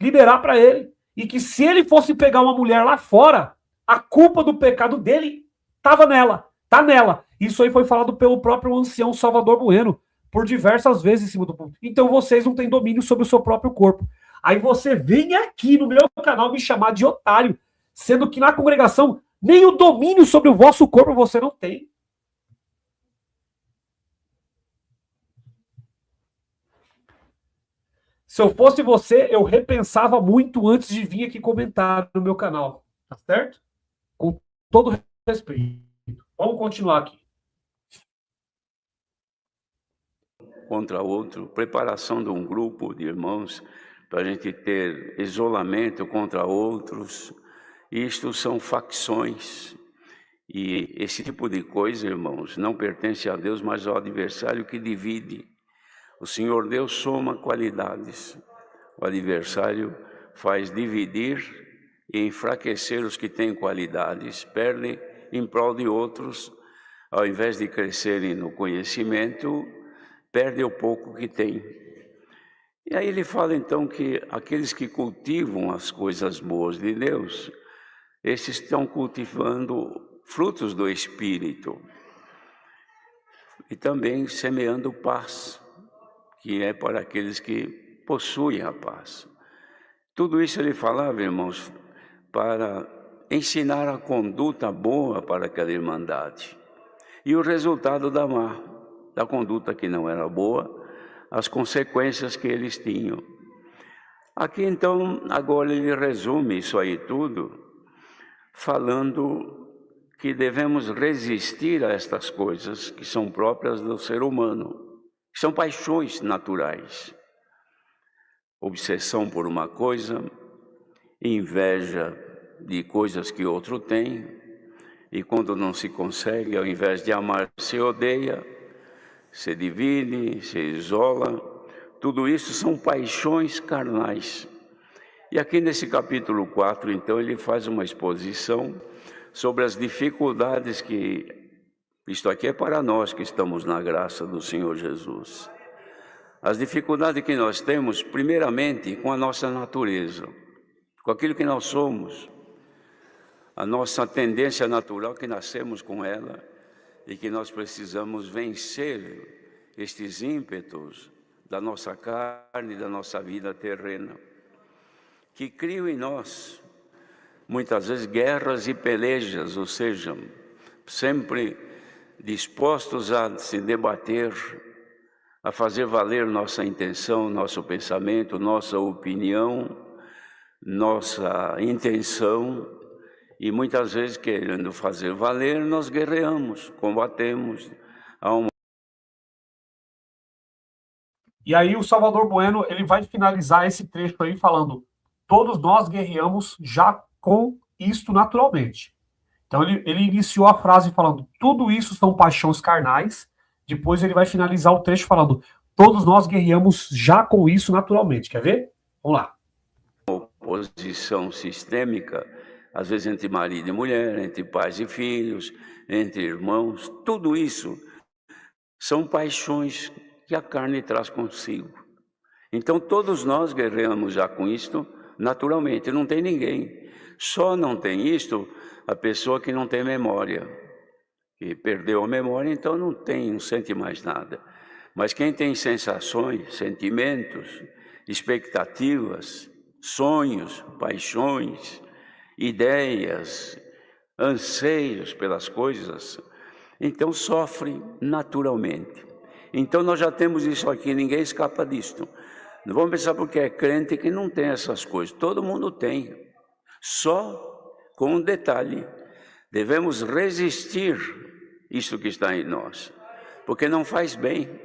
liberar para ele. E que se ele fosse pegar uma mulher lá fora, a culpa do pecado dele estava nela, tá nela. Isso aí foi falado pelo próprio ancião Salvador Bueno, por diversas vezes em cima do púlpito. Então vocês não têm domínio sobre o seu próprio corpo. Aí você vem aqui no meu canal me chamar de otário, sendo que na congregação nem o domínio sobre o vosso corpo você não tem. Se eu fosse você, eu repensava muito antes de vir aqui comentar no meu canal. Tá certo? Com todo respeito. Vamos continuar aqui. Contra outro, preparação de um grupo de irmãos para a gente ter isolamento contra outros. Isto são facções. E esse tipo de coisa, irmãos, não pertence a Deus, mas ao adversário que divide. O Senhor Deus soma qualidades. O adversário faz dividir e enfraquecer os que têm qualidades, perdem em prol de outros, ao invés de crescerem no conhecimento, perdem o pouco que têm. E aí ele fala então que aqueles que cultivam as coisas boas de Deus, esses estão cultivando frutos do Espírito e também semeando paz, que é para aqueles que possuem a paz. Tudo isso ele falava, irmãos, para ensinar a conduta boa para aquela irmandade. E o resultado da conduta que não era boa, as consequências que eles tinham. Aqui então, agora ele resume isso aí tudo, falando que devemos resistir a estas coisas que são próprias do ser humano, que são paixões naturais. Obsessão por uma coisa, inveja de coisas que outro tem, e quando não se consegue, ao invés de amar, se odeia, se divide, se isola. Tudo isso são paixões carnais. E aqui nesse capítulo 4, então, ele faz uma exposição sobre as dificuldades que... Isto aqui é para nós que estamos na graça do Senhor Jesus. As dificuldades que nós temos, primeiramente, com a nossa natureza, com aquilo que nós somos, a nossa tendência natural que nascemos com ela, e que nós precisamos vencer estes ímpetos da nossa carne, da nossa vida terrena, que criam em nós, muitas vezes, guerras e pelejas, ou seja, sempre dispostos a se debater, a fazer valer nossa intenção, nosso pensamento, nossa opinião, nossa intenção, e muitas vezes, querendo fazer valer, nós guerreamos, combatemos. E aí o Salvador Bueno, ele vai finalizar esse trecho aí falando: todos nós guerreamos já com isto naturalmente. Então ele iniciou a frase falando: tudo isso são paixões carnais. Depois ele vai finalizar o trecho falando: todos nós guerreamos já com isso naturalmente. Quer ver? Vamos lá. Oposição sistêmica, às vezes entre marido e mulher, entre pais e filhos, entre irmãos, tudo isso são paixões que a carne traz consigo. Então todos nós guerreamos já com isto naturalmente, não tem ninguém. Só não tem isto a pessoa que não tem memória, que perdeu a memória, então não sente mais nada. Mas quem tem sensações, sentimentos, expectativas, sonhos, paixões, ideias, anseios pelas coisas, então sofre naturalmente. Então nós já temos isso aqui, ninguém escapa disto. Não vamos pensar porque é crente que não tem essas coisas, todo mundo tem. Só com um detalhe: devemos resistir isso que está em nós, porque não faz bem.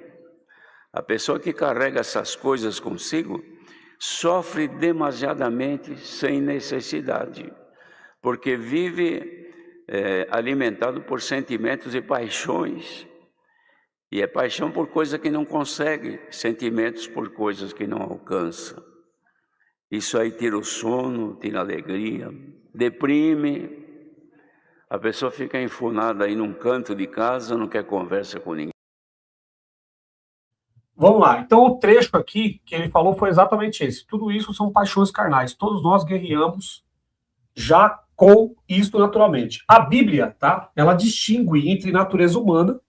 A pessoa que carrega essas coisas consigo sofre demasiadamente sem necessidade, porque vive alimentado por sentimentos e paixões. E é paixão por coisa que não consegue, sentimentos por coisas que não alcança. Isso aí tira o sono, tira a alegria, deprime. A pessoa fica enfunada aí num canto de casa, não quer conversa com ninguém. Vamos lá. Então o trecho aqui que ele falou foi exatamente esse. Tudo isso são paixões carnais. Todos nós guerreamos já com isso naturalmente. A Bíblia, tá? Ela distingue entre natureza humana,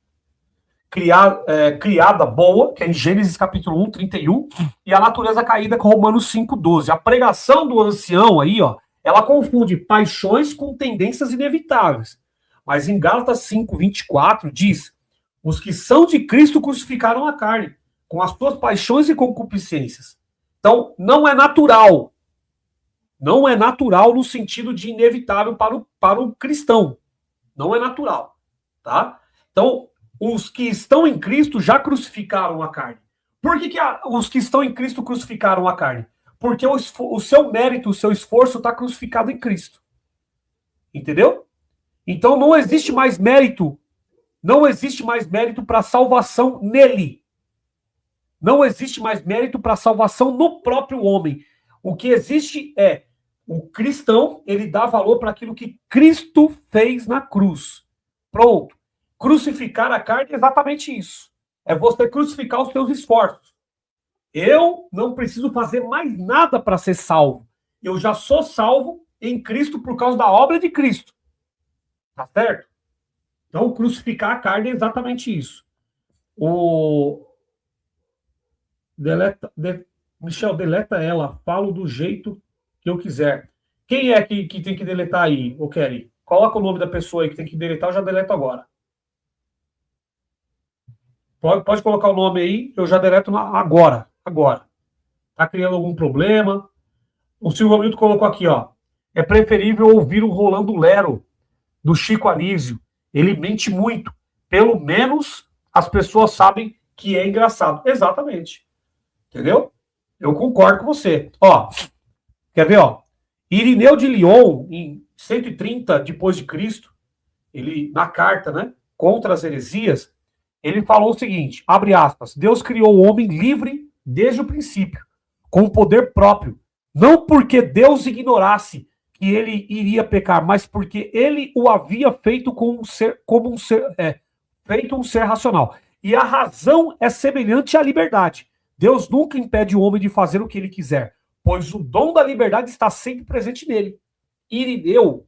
criada boa, que é em Gênesis capítulo 1, 31, e a natureza caída, com Romanos 5, 12. A pregação do ancião aí, ó, ela confunde paixões com tendências inevitáveis. Mas em Gálatas 5, 24, diz: os que são de Cristo crucificaram a carne, com as suas paixões e concupiscências. Então, não é natural. Não é natural no sentido de inevitável para o cristão. Não é natural, tá? Então, os que estão em Cristo já crucificaram a carne. Por que os que estão em Cristo crucificaram a carne? Porque o seu mérito, o seu esforço está crucificado em Cristo. Entendeu? Então não existe mais mérito. Não existe mais mérito para a salvação nele. Não existe mais mérito para a salvação no próprio homem. O que existe é o cristão, ele dá valor para aquilo que Cristo fez na cruz. Pronto. Crucificar a carne é exatamente isso. É você crucificar os seus esforços. Eu não preciso fazer mais nada para ser salvo. Eu já sou salvo em Cristo por causa da obra de Cristo. Tá certo? Então, crucificar a carne é exatamente isso. Michel, deleta ela. Falo do jeito que eu quiser. Quem é que tem que deletar aí, ô Kelly? Coloca o nome da pessoa aí que tem que deletar, eu já deleto agora. Pode colocar o nome aí, eu já deleto agora. Tá criando algum problema? O Silvio Hamilton colocou aqui, ó. É preferível ouvir o Rolando Lero, do Chico Anísio. Ele mente muito. Pelo menos as pessoas sabem que é engraçado. Exatamente. Entendeu? Eu concordo com você. Ó, quer ver, ó? Irineu de Lyon, em 130 depois de Cristo, ele, na carta, né, contra as heresias, ele falou o seguinte, abre aspas: Deus criou o homem livre desde o princípio, com poder próprio, não porque Deus ignorasse que ele iria pecar, mas porque ele o havia feito feito um ser racional. E a razão é semelhante à liberdade. Deus nunca impede o homem de fazer o que ele quiser, pois o dom da liberdade está sempre presente nele. Irineu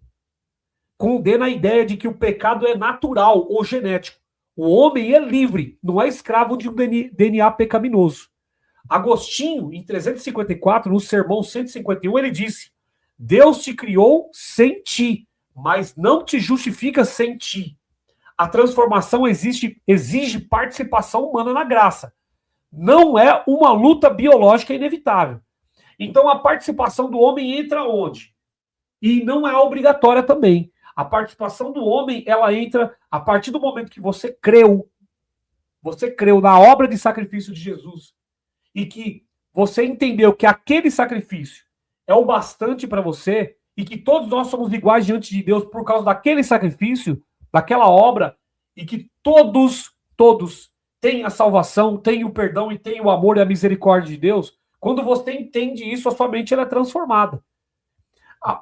condena a ideia de que o pecado é natural ou genético. O homem é livre, não é escravo de um DNA pecaminoso. Agostinho, em 354, no Sermão 151, ele disse: Deus te criou sem ti, mas não te justifica sem ti. A transformação exige participação humana na graça. Não é uma luta biológica inevitável. Então a participação do homem entra onde? E não é obrigatória também. A participação do homem, ela entra a partir do momento que você creu na obra de sacrifício de Jesus, e que você entendeu que aquele sacrifício é o bastante para você, e que todos nós somos iguais diante de Deus por causa daquele sacrifício, daquela obra, e que todos têm a salvação, têm o perdão e têm o amor e a misericórdia de Deus. Quando você entende isso, a sua mente ela é transformada.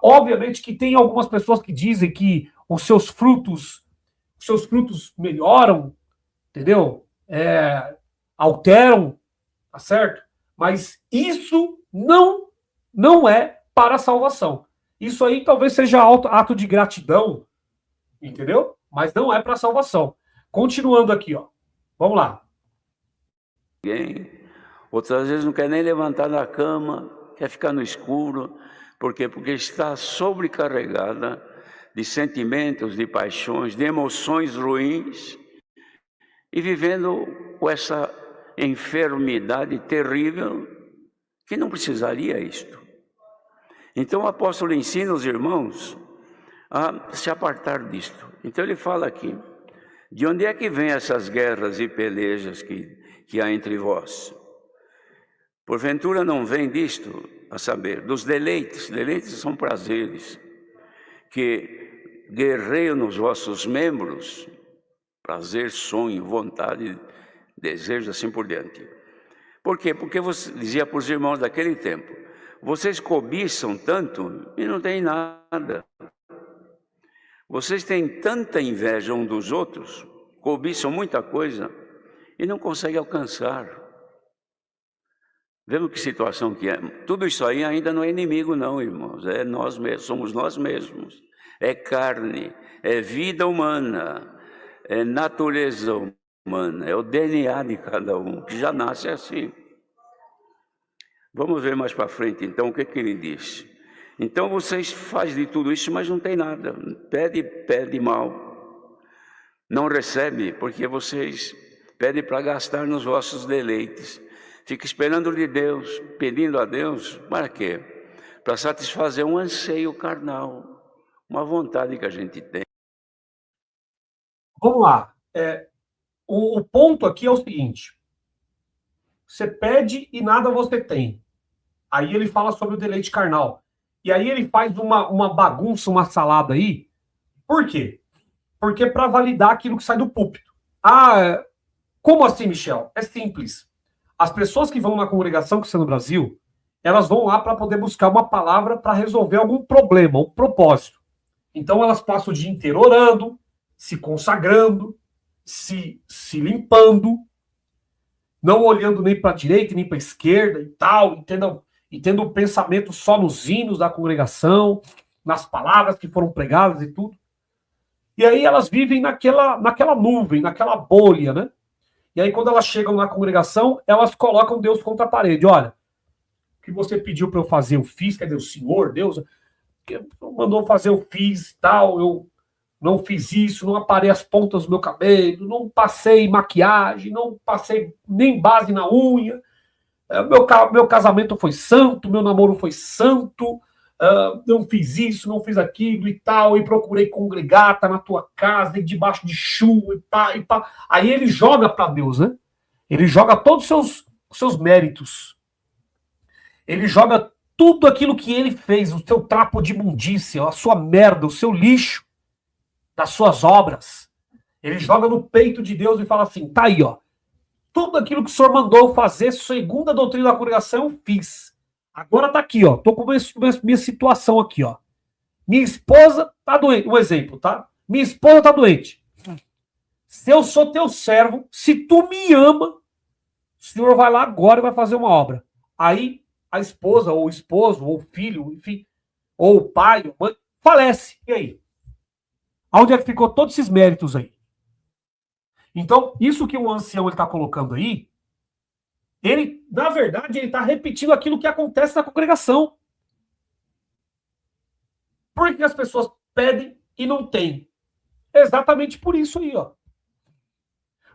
Obviamente que tem algumas pessoas que dizem que os seus frutos melhoram, entendeu? Alteram, tá certo? Mas isso não é para a salvação. Isso aí talvez seja ato de gratidão, entendeu? Mas não é para a salvação. Continuando aqui, ó. Vamos lá. Outras vezes não quer nem levantar da cama, quer ficar no escuro. Por quê? Porque está sobrecarregada de sentimentos, de paixões, de emoções ruins, e vivendo com essa enfermidade terrível que não precisaria isto. Então o apóstolo ensina os irmãos a se apartar disto. Então ele fala aqui: de onde é que vêm essas guerras e pelejas que há entre vós? Porventura não vem disto, a saber, dos deleites. Deleites são prazeres que guerreiam nos vossos membros, prazer, sonho, vontade, desejo, assim por diante. Por quê? Porque você dizia para os irmãos daquele tempo: vocês cobiçam tanto e não têm nada. Vocês têm tanta inveja um dos outros, cobiçam muita coisa e não conseguem alcançar. Vemos que situação que é. Tudo isso aí ainda não é inimigo não, irmãos. É nós mesmos, somos nós mesmos. É carne, é vida humana, é natureza humana, é o DNA de cada um, que já nasce assim. Vamos ver mais para frente, então, o que ele diz. Então, vocês fazem de tudo isso, mas não tem nada. Pede mal. Não recebe, porque vocês pedem para gastar nos vossos deleites. Fica esperando de Deus, pedindo a Deus, para quê? Para satisfazer um anseio carnal, uma vontade que a gente tem. Vamos lá. O ponto aqui é o seguinte: você pede e nada você tem. Aí ele fala sobre o deleite carnal. E aí ele faz uma bagunça, uma salada aí. Por quê? Porque para validar aquilo que sai do púlpito. Como assim, Michel? É simples. As pessoas que vão na congregação que está no Brasil, elas vão lá para poder buscar uma palavra para resolver algum problema, um propósito. Então elas passam o dia inteiro orando, se consagrando, se limpando, não olhando nem para a direita nem para a esquerda e tal, e tendo um pensamento só nos hinos da congregação, nas palavras que foram pregadas e tudo. E aí elas vivem naquela nuvem, naquela bolha, né? E aí, quando elas chegam na congregação, elas colocam Deus contra a parede. Olha, o que você pediu para eu fazer, eu fiz. Cadê o Senhor, Deus? Mandou fazer, eu fiz, tal. Eu não fiz isso, não aparei as pontas do meu cabelo, não passei maquiagem, não passei nem base na unha. Meu casamento foi santo, meu namoro foi santo. Não fiz isso, não fiz aquilo e tal, e procurei congregar, tá na tua casa, e debaixo de chuva, e pá, e pá. Aí ele joga para Deus, né? Ele joga todos os seus méritos. Ele joga tudo aquilo que ele fez, o seu trapo de imundícia, a sua merda, o seu lixo das suas obras. Ele joga no peito de Deus e fala assim: tá aí, ó. Tudo aquilo que o senhor mandou fazer, segundo a doutrina da congregação, eu fiz. Agora tá aqui, ó. Tô com minha situação aqui, ó. Minha esposa tá doente. Um exemplo, tá? Minha esposa tá doente. Se eu sou teu servo, se tu me ama, o senhor vai lá agora e vai fazer uma obra. Aí a esposa, ou o esposo, ou o filho, enfim, ou o pai, ou a mãe, falece. E aí? Onde é que ficou todos esses méritos aí? Então, isso que o ancião está colocando aí, ele, na verdade, ele está repetindo aquilo que acontece na congregação. Por que as pessoas pedem e não têm? Exatamente por isso aí, ó.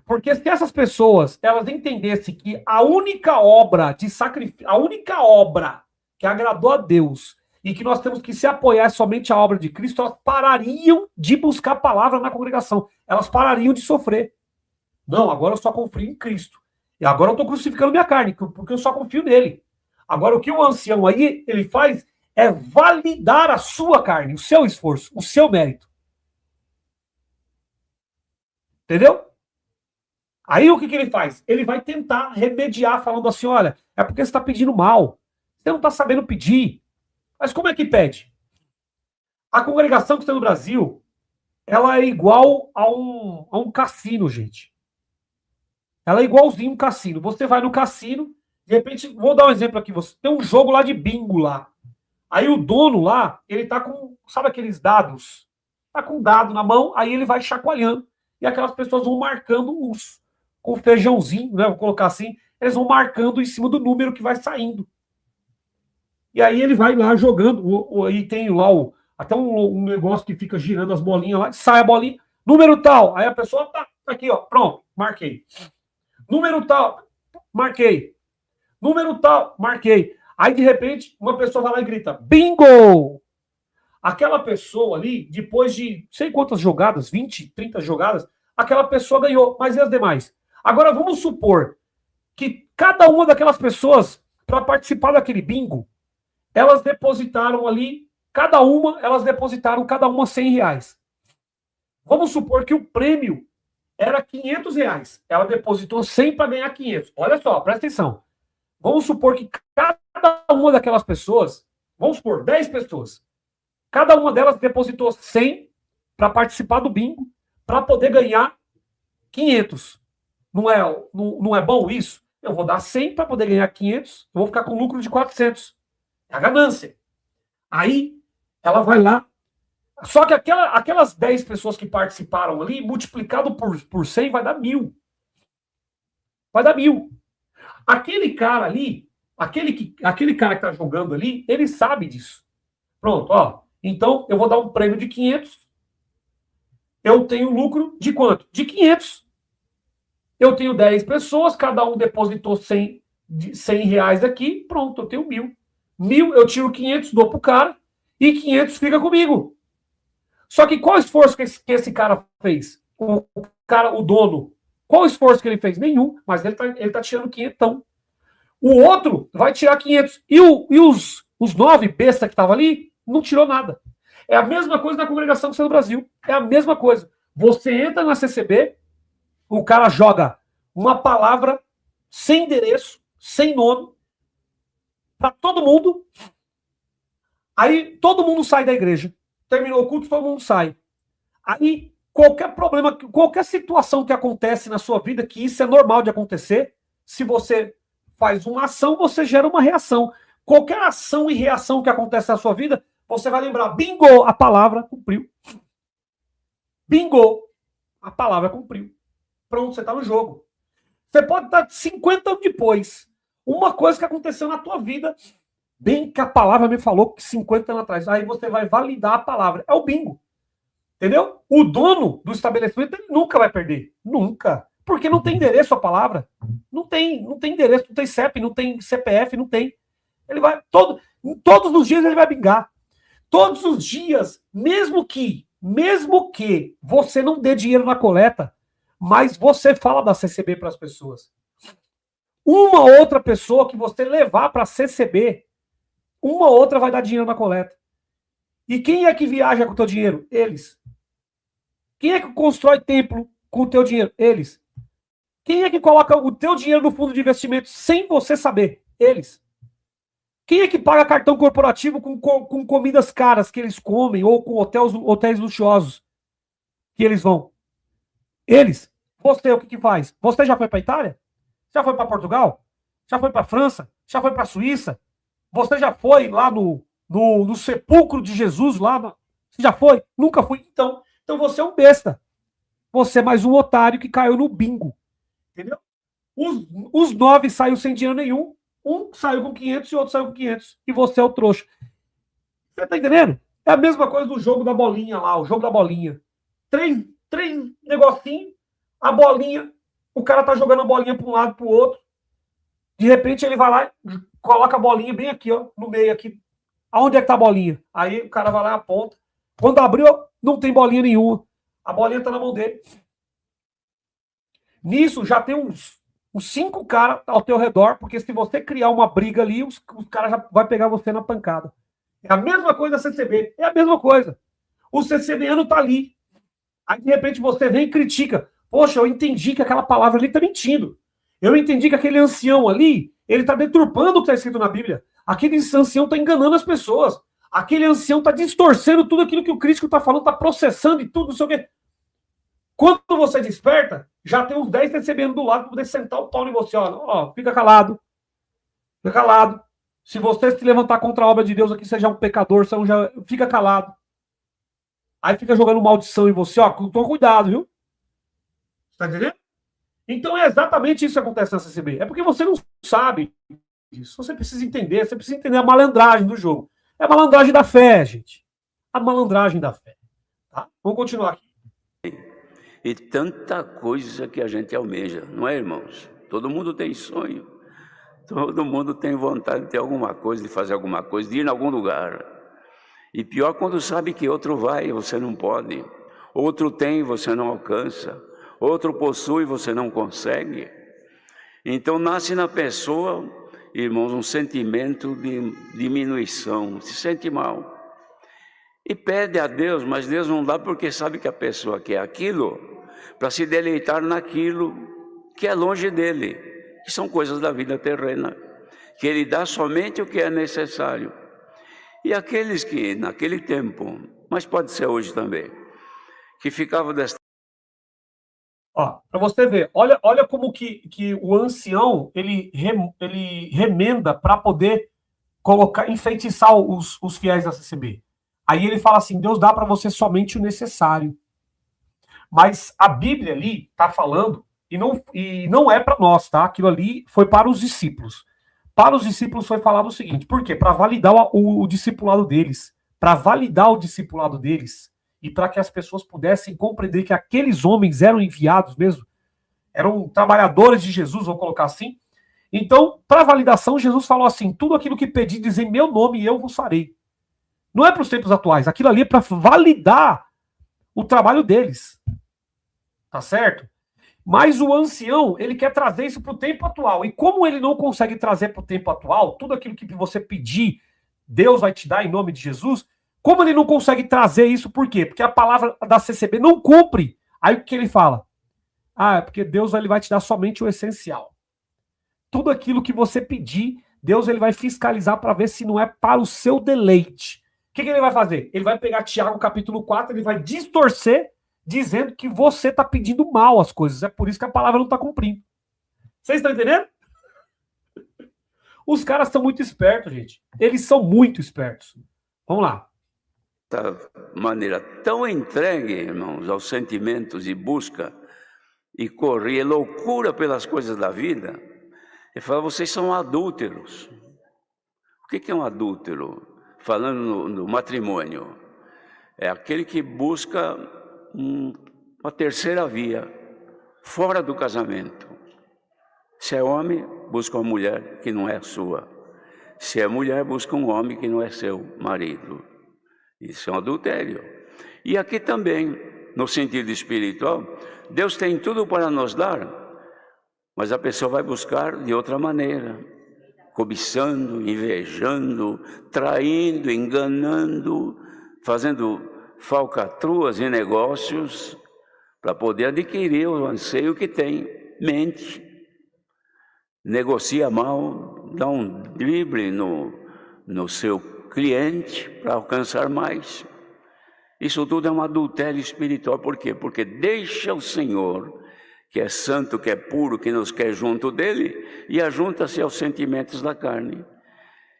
Porque se essas pessoas, elas entendessem que a única obra de sacrifício, a única obra que agradou a Deus e que nós temos que se apoiar somente à obra de Cristo, elas parariam de buscar a palavra na congregação. Elas parariam de sofrer. Não, agora eu só confio em Cristo. E agora eu estou crucificando minha carne, porque eu só confio nele. Agora o que o ancião aí, ele faz é validar a sua carne, o seu esforço, o seu mérito. Entendeu? Aí o que ele faz? Ele vai tentar remediar, falando assim, olha, é porque você está pedindo mal. Você não está sabendo pedir. Mas como é que pede? A congregação que está no Brasil, ela é igual a um cassino, gente. Ela é igualzinho um cassino. Você vai no cassino, de repente, vou dar um exemplo aqui, você tem um jogo lá de bingo lá. Aí o dono lá, ele tá com, sabe aqueles dados? Tá com um dado na mão, aí ele vai chacoalhando. E aquelas pessoas vão marcando com o feijãozinho, né? Vou colocar assim, eles vão marcando em cima do número que vai saindo. E aí ele vai lá jogando, aí tem lá até um negócio que fica girando as bolinhas lá, sai a bolinha, número tal, aí a pessoa tá aqui, ó, pronto, marquei. Número tal, marquei. Número tal, marquei. Aí, de repente, uma pessoa vai lá e grita, bingo! Aquela pessoa ali, depois de sei quantas jogadas, 20, 30 jogadas, aquela pessoa ganhou, mas e as demais? Agora, vamos supor que cada uma daquelas pessoas, para participar daquele bingo, elas depositaram ali, elas depositaram cada uma R$100. Vamos supor que o prêmio era R$500. Ela depositou 100 para ganhar 500. Olha só, presta atenção. Vamos supor que cada uma daquelas pessoas, vamos supor, 10 pessoas, cada uma delas depositou 100 para participar do bingo, para poder ganhar 500. Não é bom isso? Eu vou dar 100 para poder ganhar 500, eu vou ficar com lucro de 400. É a ganância. Aí, ela vai lá. Só que aquelas 10 pessoas que participaram ali, multiplicado por 100, vai dar 1.000. Vai dar 1.000. Aquele cara ali, aquele cara que está jogando ali, ele sabe disso. Pronto, ó. Então, eu vou dar um prêmio de 500. Eu tenho lucro de quanto? De 500. Eu tenho 10 pessoas, cada um depositou 100 reais aqui. Pronto, eu tenho 1.000. 1.000, eu tiro 500, dou pro cara, e 500 fica comigo. Só que qual esforço que esse cara fez? O dono. Qual o esforço que ele fez? Nenhum, mas ele tá tirando 500. O outro vai tirar 500. E os 9 bestas que estavam ali, não tirou nada. É a mesma coisa na congregação que está no Brasil. É a mesma coisa. Você entra na CCB, o cara joga uma palavra sem endereço, sem nome, para todo mundo. Aí todo mundo sai da igreja. Terminou o culto, todo mundo sai. Aí qualquer problema, qualquer situação que acontece na sua vida, que isso é normal de acontecer, se você faz uma ação, você gera uma reação. Qualquer ação e reação que acontece na sua vida, você vai lembrar, bingo, a palavra cumpriu. Bingo, a palavra cumpriu. Pronto, você está no jogo. Você pode estar 50 anos depois. Uma coisa que aconteceu na tua vida, bem que a palavra me falou que 50 anos atrás. Aí você vai validar a palavra. É o bingo. Entendeu? O dono do estabelecimento ele nunca vai perder. Nunca. Porque não tem endereço a palavra. Não tem endereço, não tem CEP, não tem CPF, não tem. Ele vai. Todos os dias ele vai bingar. Todos os dias, mesmo que você não dê dinheiro na coleta, mas você fala da CCB para as pessoas. Uma outra pessoa que você levar para a CCB, uma outra vai dar dinheiro na coleta. E quem é que viaja com o teu dinheiro? Eles. Quem é que constrói templo com o teu dinheiro? Eles. Quem é que coloca o teu dinheiro no fundo de investimento sem você saber? Eles. Quem é que paga cartão corporativo com comidas caras que eles comem ou com hotéis luxuosos que eles vão? Eles. Você, o que faz? Você já foi para a Itália? Já foi para Portugal? Já foi para a França? Já foi para a Suíça? Você já foi lá no sepulcro de Jesus? Você já foi? Nunca fui. Então, Então você é um besta. Você é mais um otário que caiu no bingo. Entendeu? Os 9 saiu sem dinheiro nenhum. Um saiu com 500 e o outro saiu com 500. E você é o trouxa. Você tá entendendo? É a mesma coisa do jogo da bolinha lá, o jogo da bolinha. Três negocinhos, a bolinha, o cara tá jogando a bolinha para um lado para o outro. De repente ele vai lá e coloca a bolinha bem aqui, ó, no meio aqui. Aonde é que tá a bolinha? Aí o cara vai lá e aponta. Quando abriu, não tem bolinha nenhuma. A bolinha tá na mão dele. Nisso já tem uns 5 caras ao teu redor, porque se você criar uma briga ali, os caras já vão pegar você na pancada. É a mesma coisa da CCB. É a mesma coisa. O CCBano tá ali. Aí, de repente, você vem e critica. Poxa, eu entendi que aquela palavra ali tá mentindo. Eu entendi que aquele ancião ali, ele tá deturpando o que está escrito na Bíblia. Aquele ancião tá enganando as pessoas. Aquele ancião tá distorcendo tudo aquilo que o crítico tá falando, tá processando e tudo, não sei o quê. Quando você desperta, já tem uns 10 recebendo do lado para poder sentar o pau em você. Ó, fica calado. Fica calado. Se você se levantar contra a obra de Deus aqui, seja um pecador, fica calado. Aí fica jogando maldição em você, ó. Toma cuidado, viu? Tá entendendo? Então é exatamente isso que acontece na CCB. É porque você não sabe isso. Você precisa entender. Você precisa entender a malandragem do jogo. É a malandragem da fé, gente. A malandragem da fé. Tá? Vamos continuar aqui. E tanta coisa que a gente almeja, não é, irmãos? Todo mundo tem sonho. Todo mundo tem vontade de ter alguma coisa, de fazer alguma coisa, de ir em algum lugar. E pior quando sabe que outro vai e você não pode. Outro tem e você não alcança. Outro possui e você não consegue. Então nasce na pessoa, irmãos, um sentimento de diminuição. Se sente mal. E pede a Deus, mas Deus não dá porque sabe que a pessoa quer aquilo para se deleitar naquilo que é longe dele, que são coisas da vida terrena, que ele dá somente o que é necessário. E aqueles que naquele tempo, mas pode ser hoje também, que ficavam desta... Ó, para você ver, olha como que o ancião ele remenda para poder colocar, enfeitiçar os fiéis da CCB. Aí ele fala assim: Deus dá para você somente o necessário. Mas a Bíblia ali está falando, e não é para nós, tá? Aquilo ali foi para os discípulos. Para os discípulos foi falado o seguinte: por quê? Para validar o discipulado deles. Para validar o discipulado deles. E para que as pessoas pudessem compreender que aqueles homens eram enviados mesmo, eram trabalhadores de Jesus, vou colocar assim. Então, para validação, Jesus falou assim: tudo aquilo que pedides em meu nome, eu vos farei. Não é para os tempos atuais, aquilo ali é para validar o trabalho deles. Tá certo? Mas o ancião, ele quer trazer isso para o tempo atual. E como ele não consegue trazer para o tempo atual, tudo aquilo que você pedir, Deus vai te dar em nome de Jesus. Como ele não consegue trazer isso, por quê? Porque a palavra da CCB não cumpre. Aí o que ele fala? Ah, é porque Deus ele vai te dar somente o essencial. Tudo aquilo que você pedir, Deus ele vai fiscalizar para ver se não é para o seu deleite. O que ele vai fazer? Ele vai pegar Tiago capítulo 4, ele vai distorcer, dizendo que você está pedindo mal as coisas. É por isso que a palavra não está cumprindo. Vocês estão entendendo? Os caras são muito espertos, gente. Eles são muito espertos. Vamos lá. Maneira tão entregue, irmãos, aos sentimentos e busca e corre, e loucura pelas coisas da vida. Ele fala: vocês são adúlteros. O que é um adúltero? Falando no matrimônio, é aquele que busca uma terceira via, fora do casamento. Se é homem, busca uma mulher que não é sua. Se é mulher, busca um homem que não é seu marido. Isso é um adultério. E aqui também, no sentido espiritual, Deus tem tudo para nos dar, mas a pessoa vai buscar de outra maneira, cobiçando, invejando, traindo, enganando, fazendo falcatruas e negócios para poder adquirir o anseio que tem. Mente, negocia mal, dá um drible no seu cliente para alcançar mais. Isso tudo é um adultério espiritual. Por quê? Porque deixa o Senhor, que é santo, que é puro, que nos quer junto dele, e ajunta-se aos sentimentos da carne.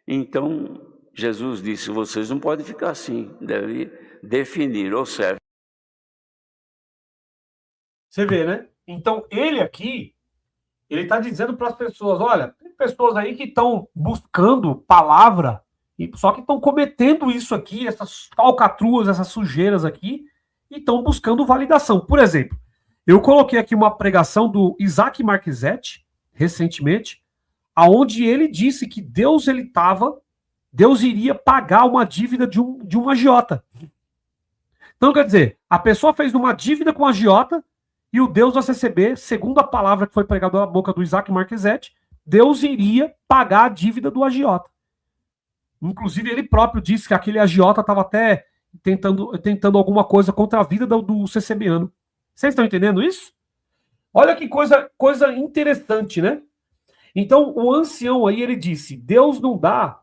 Então, Jesus disse: vocês não podem ficar assim, devem definir, ou serve Você vê, né? Então, ele aqui, ele está dizendo para as pessoas, olha, tem pessoas aí que estão buscando palavra, só que estão cometendo isso aqui, essas falcatruas, essas sujeiras aqui, e estão buscando validação. Por exemplo, eu coloquei aqui uma pregação do Isaac Marquezete, recentemente, aonde ele disse que Deus iria pagar uma dívida de um agiota. Então, quer dizer, a pessoa fez uma dívida com o agiota e o Deus da CCB, segundo a palavra que foi pregada na boca do Isaac Marquezete, Deus iria pagar a dívida do agiota. Inclusive, ele próprio disse que aquele agiota estava até tentando alguma coisa contra a vida do CCBano. Vocês estão entendendo isso? Olha que coisa interessante, né? Então, o ancião aí, ele disse, Deus não dá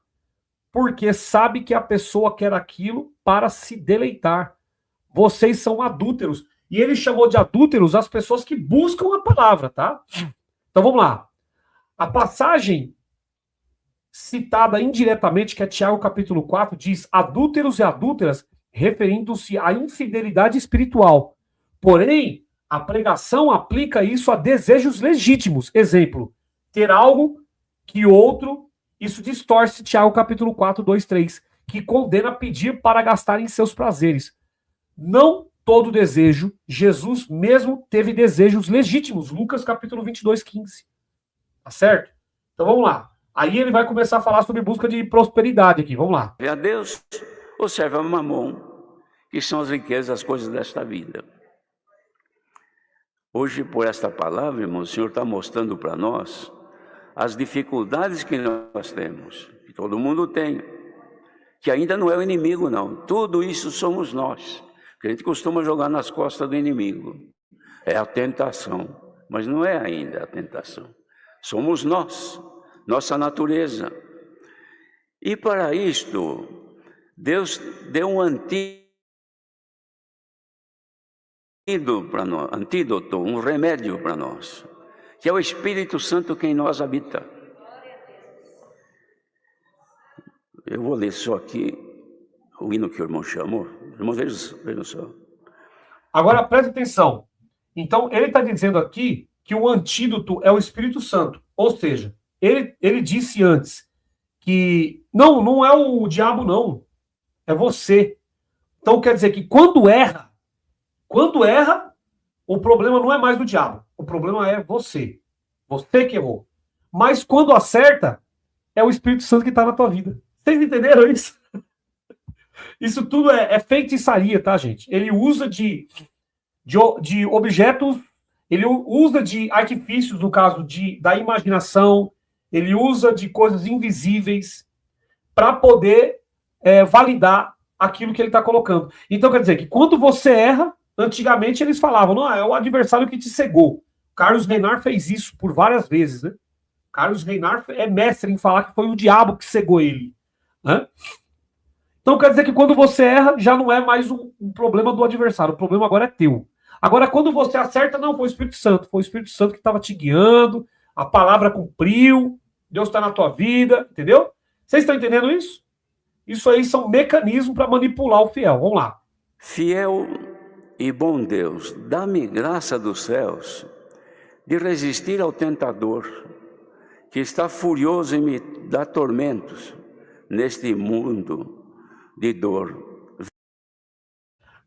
porque sabe que a pessoa quer aquilo para se deleitar. Vocês são adúlteros. E ele chamou de adúlteros as pessoas que buscam a palavra, tá? Então vamos lá. A passagem citada indiretamente, que é Tiago capítulo 4, diz adúlteros e adúlteras, referindo-se à infidelidade espiritual. Porém, a pregação aplica isso a desejos legítimos. Exemplo, ter algo que outro, isso distorce Tiago capítulo 4, 2, 3, que condena pedir para gastar em seus prazeres. Não todo desejo, Jesus mesmo teve desejos legítimos, Lucas capítulo 22, 15. Tá certo? Então vamos lá. Aí ele vai começar a falar sobre busca de prosperidade aqui, vamos lá. A Deus ou serve a Mamon, que são as riquezas, as coisas desta vida. Hoje, por esta palavra, irmão, o Senhor está mostrando para nós as dificuldades que nós temos, que todo mundo tem, que ainda não é o inimigo, não. Tudo isso somos nós. Que a gente costuma jogar nas costas do inimigo. É a tentação, mas não é ainda a tentação. Somos nós, nossa natureza. E para isto, Deus deu um antídoto, um remédio para nós, que é o Espírito Santo que em nós habita. Eu vou ler só aqui o hino que o irmão chamou. Irmão, vejam só. Agora, preste atenção. Então, ele está dizendo aqui que o antídoto é o Espírito Santo. Ou seja, ele disse antes que não é o diabo, não. É você. Então, quer dizer que quando erra, o problema não é mais do diabo. O problema é você. Você que errou. Mas quando acerta, é o Espírito Santo que está na tua vida. Vocês entenderam isso? Isso tudo é feitiçaria, tá, gente? Ele usa de objetos, ele usa de artifícios, no caso da imaginação, ele usa de coisas invisíveis para poder validar aquilo que ele está colocando. Então, quer dizer que quando você erra, antigamente eles falavam, não, é o adversário que te cegou. Carlos Reinhard fez isso por várias vezes, né? Carlos Reinhard é mestre em falar que foi o diabo que cegou ele, né? Então quer dizer que quando você erra, já não é mais um problema do adversário, o problema agora é teu. Agora, quando você acerta, não, foi o Espírito Santo que estava te guiando, a palavra cumpriu, Deus está na tua vida, entendeu? Vocês estão entendendo isso? Isso aí são mecanismos para manipular o fiel. Vamos lá. Fiel e bom Deus, dá-me graça dos céus de resistir ao tentador que está furioso em me dar tormentos neste mundo de dor.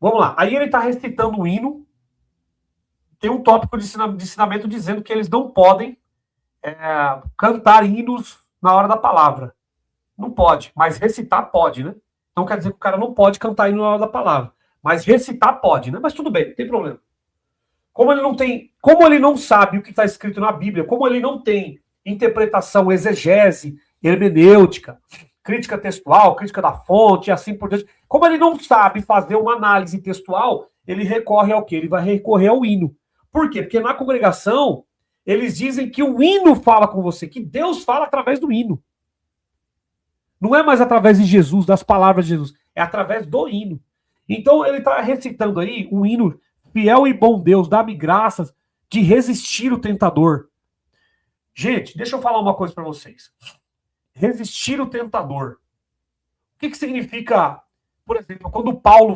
Vamos lá. Aí ele está recitando um hino. Tem um tópico de ensinamento dizendo que eles não podem cantar hinos na hora da palavra. Não pode, mas recitar pode, né? Então quer dizer que o cara não pode cantar hino na hora da palavra. Mas recitar pode, né? Mas tudo bem, não tem problema. Como ele não sabe o que está escrito na Bíblia, como ele não tem interpretação, exegese, hermenêutica, crítica textual, crítica da fonte, e assim por diante. Como ele não sabe fazer uma análise textual, ele recorre ao quê? Ele vai recorrer ao hino. Por quê? Porque na congregação, eles dizem que o hino fala com você, que Deus fala através do hino. Não é mais através de Jesus, das palavras de Jesus, é através do hino. Então ele está recitando aí um hino, fiel e bom Deus, dá-me graças de resistir o tentador. Gente, deixa eu falar uma coisa para vocês. Resistir o tentador. O que significa, por exemplo, quando Paulo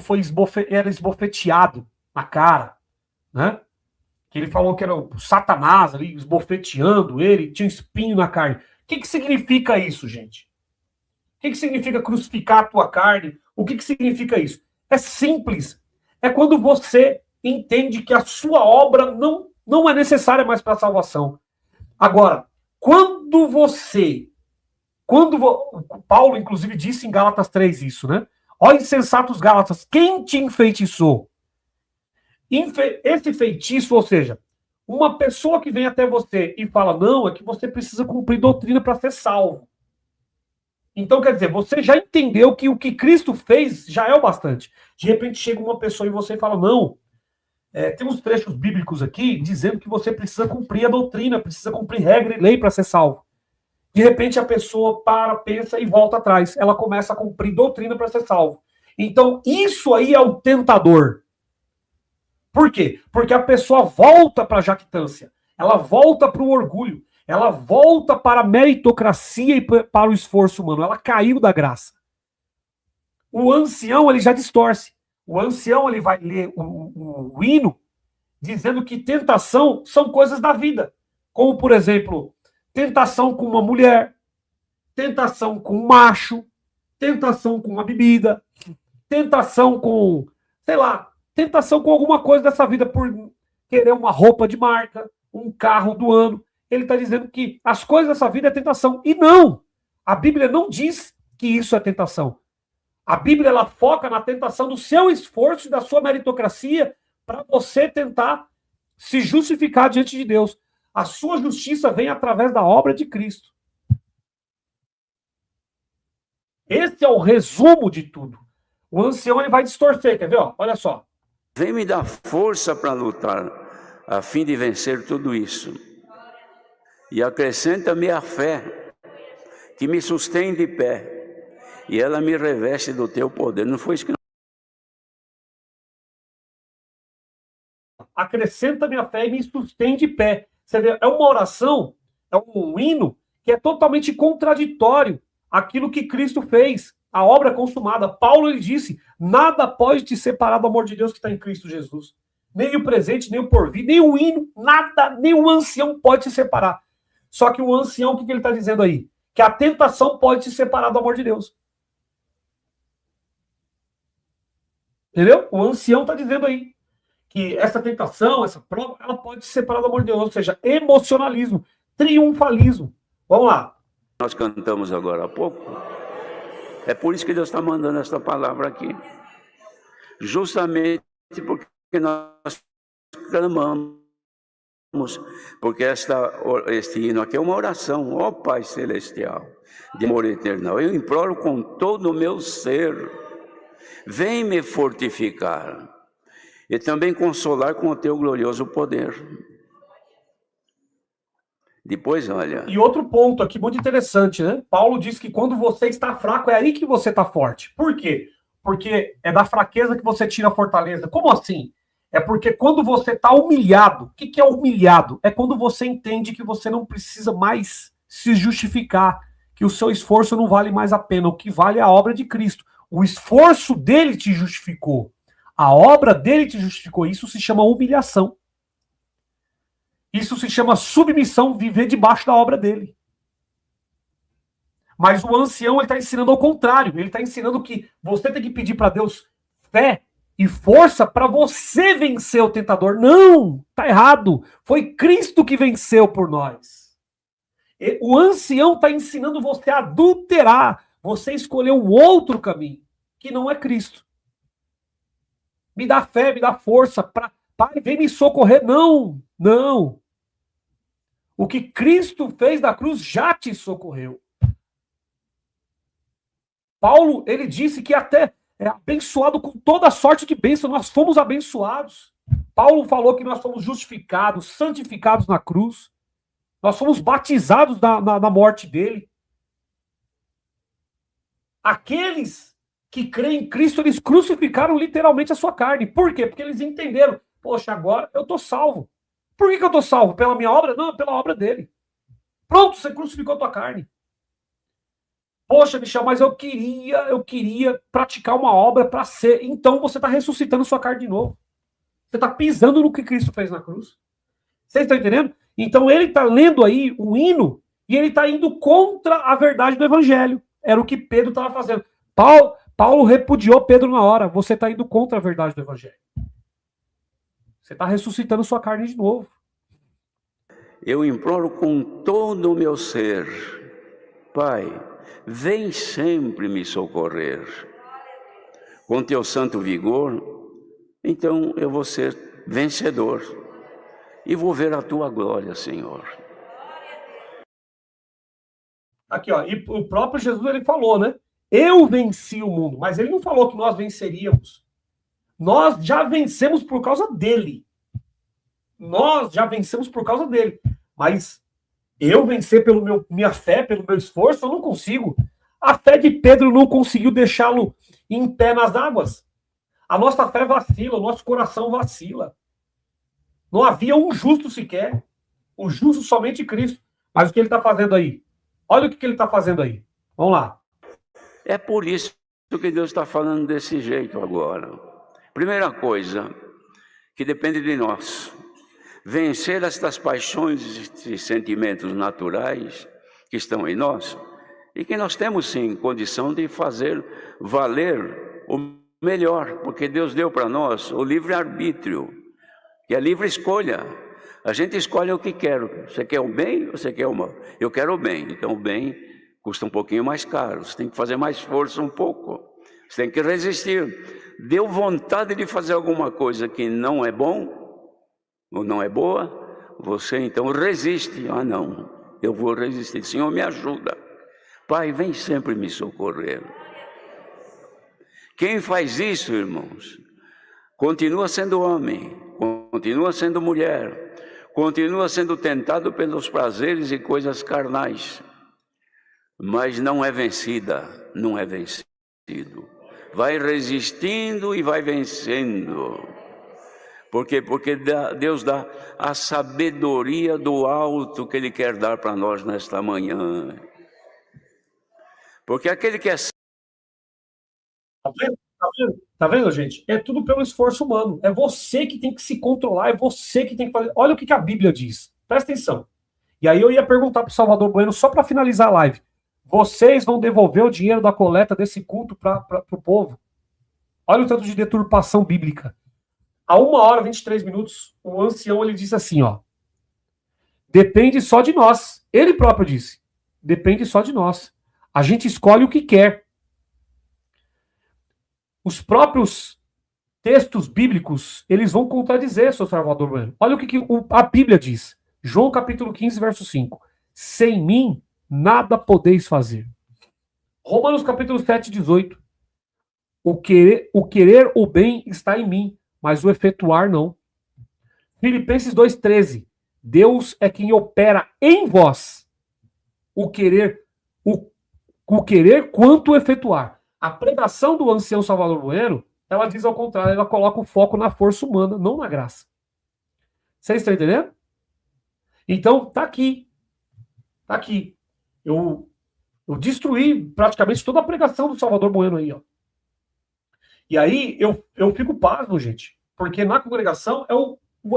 era esbofeteado na cara, né? que ele falou que era o Satanás ali, esbofeteando ele, tinha um espinho na carne. O que significa isso, gente? O que significa crucificar a tua carne? O que significa isso? É simples. É quando você entende que a sua obra não é necessária mais para a salvação. Agora, Paulo, inclusive, disse em Gálatas 3 isso, né? Ó insensatos Gálatas, quem te enfeitiçou? Esse feitiço, ou seja, uma pessoa que vem até você e fala, não, é que você precisa cumprir doutrina para ser salvo. Então, quer dizer, você já entendeu que o que Cristo fez já é o bastante. De repente chega uma pessoa em você e fala, não, tem uns trechos bíblicos aqui dizendo que você precisa cumprir a doutrina, precisa cumprir regra e lei para ser salvo. De repente a pessoa para, pensa e volta atrás. Ela começa a cumprir doutrina para ser salvo. Então, isso aí é o tentador. Por quê? Porque a pessoa volta para a jactância, ela volta para o orgulho, ela volta para a meritocracia e para o esforço humano. Ela caiu da graça. O ancião, ele já distorce. O ancião, ele vai ler o hino dizendo que tentação são coisas da vida. Como, por exemplo, tentação com uma mulher, tentação com um macho, tentação com uma bebida, tentação com, sei lá, tentação com alguma coisa dessa vida por querer uma roupa de marca, um carro do ano. Ele está dizendo que as coisas dessa vida é tentação. E não! A Bíblia não diz que isso é tentação. A Bíblia, ela foca na tentação do seu esforço e da sua meritocracia para você tentar se justificar diante de Deus. A sua justiça vem através da obra de Cristo. Esse é o resumo de tudo. O ancião, ele vai distorcer, quer ver? Ó, olha só. Vem me dar força para lutar, a fim de vencer tudo isso. E acrescenta-me a fé, que me sustém de pé, e ela me reveste do teu poder. Não foi escrito? Acrescenta-me a fé e me sustém de pé. Você vê, é uma oração, é um hino que é totalmente contraditório àquilo que Cristo fez, a obra consumada. Paulo, ele disse, nada pode te separar do amor de Deus que está em Cristo Jesus. Nem o presente, nem o porvir, nem o hino, nada, nem o ancião pode te separar. Só que o ancião, o que ele está dizendo aí? Que a tentação pode te separar do amor de Deus. Entendeu? O ancião está dizendo aí que essa tentação, essa prova, ela pode se separar do amor de Deus, ou seja, emocionalismo, triunfalismo. Vamos lá. Nós cantamos agora há pouco. É por isso que Deus está mandando essa palavra aqui. Justamente porque nós clamamos. Porque este hino aqui é uma oração, ó Pai Celestial, de amor eterno. Eu imploro com todo o meu ser, vem me fortificar e também consolar com o teu glorioso poder. Depois, olha... E outro ponto aqui muito interessante, né? Paulo diz que quando você está fraco, é aí que você está forte. Por quê? Porque é da fraqueza que você tira a fortaleza. Como assim? É porque quando você está humilhado, o que é humilhado? É quando você entende que você não precisa mais se justificar, que o seu esforço não vale mais a pena, o que vale é a obra de Cristo. O esforço dele te justificou. A obra dele te justificou. Isso se chama humilhação. Isso se chama submissão, viver debaixo da obra dele. Mas o ancião, ele está ensinando ao contrário. Ele está ensinando que você tem que pedir para Deus fé e força para você vencer o tentador. Não, está errado. Foi Cristo que venceu por nós. O ancião está ensinando você a adulterar. Você escolheu um outro caminho, que não é Cristo. Me dá fé, me dá força para... Pai, vem me socorrer. Não, não. O que Cristo fez na cruz já te socorreu. Paulo, ele disse que até é abençoado com toda sorte de bênção. Nós fomos abençoados. Paulo falou que nós fomos justificados, santificados na cruz. Nós fomos batizados na morte dele. Aqueles que creem em Cristo, eles crucificaram literalmente a sua carne. Por quê? Porque eles entenderam. Poxa, agora eu estou salvo. Por que eu estou salvo? Pela minha obra? Não, pela obra dele. Pronto, você crucificou a tua carne. Poxa, Michel, mas eu queria praticar uma obra para ser. Então você está ressuscitando sua carne de novo. Você está pisando no que Cristo fez na cruz. Vocês estão entendendo? Então ele está lendo aí um hino e ele está indo contra a verdade do evangelho. Era o que Pedro estava fazendo. Paulo repudiou Pedro na hora. Você está indo contra a verdade do evangelho. Você está ressuscitando sua carne de novo. Eu imploro com todo o meu ser, Pai, vem sempre me socorrer. Com teu santo vigor, então eu vou ser vencedor e vou ver a tua glória, Senhor. Aqui, ó, e o próprio Jesus ele falou, né? Eu venci o mundo, mas ele não falou que nós venceríamos. Nós já vencemos por causa dele. Nós já vencemos por causa dele. Mas eu vencer pela minha fé, pelo meu esforço, eu não consigo. A fé de Pedro não conseguiu deixá-lo em pé nas águas. A nossa fé vacila, o nosso coração vacila. Não havia um justo sequer. O justo somente Cristo. Mas o que ele está fazendo aí? Olha o que ele está fazendo aí. Vamos lá. É por isso que Deus está falando desse jeito agora. Primeira coisa, que depende de nós. Vencer estas paixões e sentimentos naturais que estão em nós e que nós temos sim condição de fazer valer o melhor, porque Deus deu para nós o livre-arbítrio, que é livre escolha. A gente escolhe o que quer. Você quer o bem ou você quer o mal? Eu quero o bem, então o bem custa um pouquinho mais caro, você tem que fazer mais força um pouco, você tem que resistir. Deu vontade de fazer alguma coisa que não é bom ou não é boa, você então resiste. Ah, não, eu vou resistir. Senhor, me ajuda. Pai, vem sempre me socorrer. Quem faz isso, irmãos, continua sendo homem, continua sendo mulher, continua sendo tentado pelos prazeres e coisas carnais, mas não é vencida, não é vencido. Vai resistindo e vai vencendo. Por quê? Porque Deus dá a sabedoria do alto que Ele quer dar para nós nesta manhã. Porque aquele que é... Tá vendo? Tá vendo? Tá vendo, gente? É tudo pelo esforço humano. É você que tem que se controlar, é você que tem que fazer. Olha o que a Bíblia diz. Presta atenção. E aí eu ia perguntar para o Salvador Bueno, só para finalizar a live. Vocês vão devolver o dinheiro da coleta desse culto para o povo? Olha o tanto de deturpação bíblica. A 1h23, o ancião ele disse assim, ó. Depende só de nós. Ele próprio disse. Depende só de nós. A gente escolhe o que quer. Os próprios textos bíblicos, eles vão contradizer, seu Salvador Bueno. Olha o que a Bíblia diz. João capítulo 15, verso 5. Sem mim, nada podeis fazer. Romanos capítulo 7, 18. O querer o bem está em mim, mas o efetuar não. Filipenses 2,13. Deus é quem opera em vós o querer quanto o efetuar. A pregação do ancião Salvador Bueno, ela diz ao contrário, ela coloca o foco na força humana, não na graça. Vocês estão entendendo? Então, tá aqui. Tá aqui. Eu destruí praticamente toda a pregação do Salvador Bueno aí, ó. E aí, eu fico pasmo, gente, porque na congregação,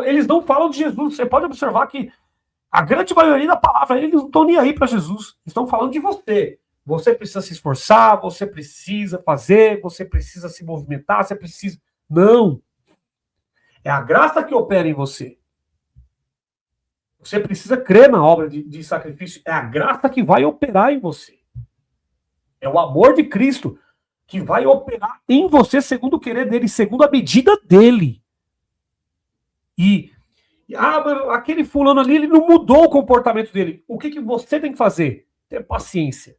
eles não falam de Jesus. Você pode observar que a grande maioria da palavra, eles não estão nem aí para Jesus. Eles estão falando de você. Você precisa se esforçar, você precisa fazer, você precisa se movimentar, você precisa... Não. É a graça que opera em você. Você precisa crer na obra de sacrifício. É a graça que vai operar em você. É o amor de Cristo que vai operar em você segundo o querer dele, segundo a medida dele. Aquele fulano ali, ele não mudou o comportamento dele. O que você tem que fazer? Ter paciência.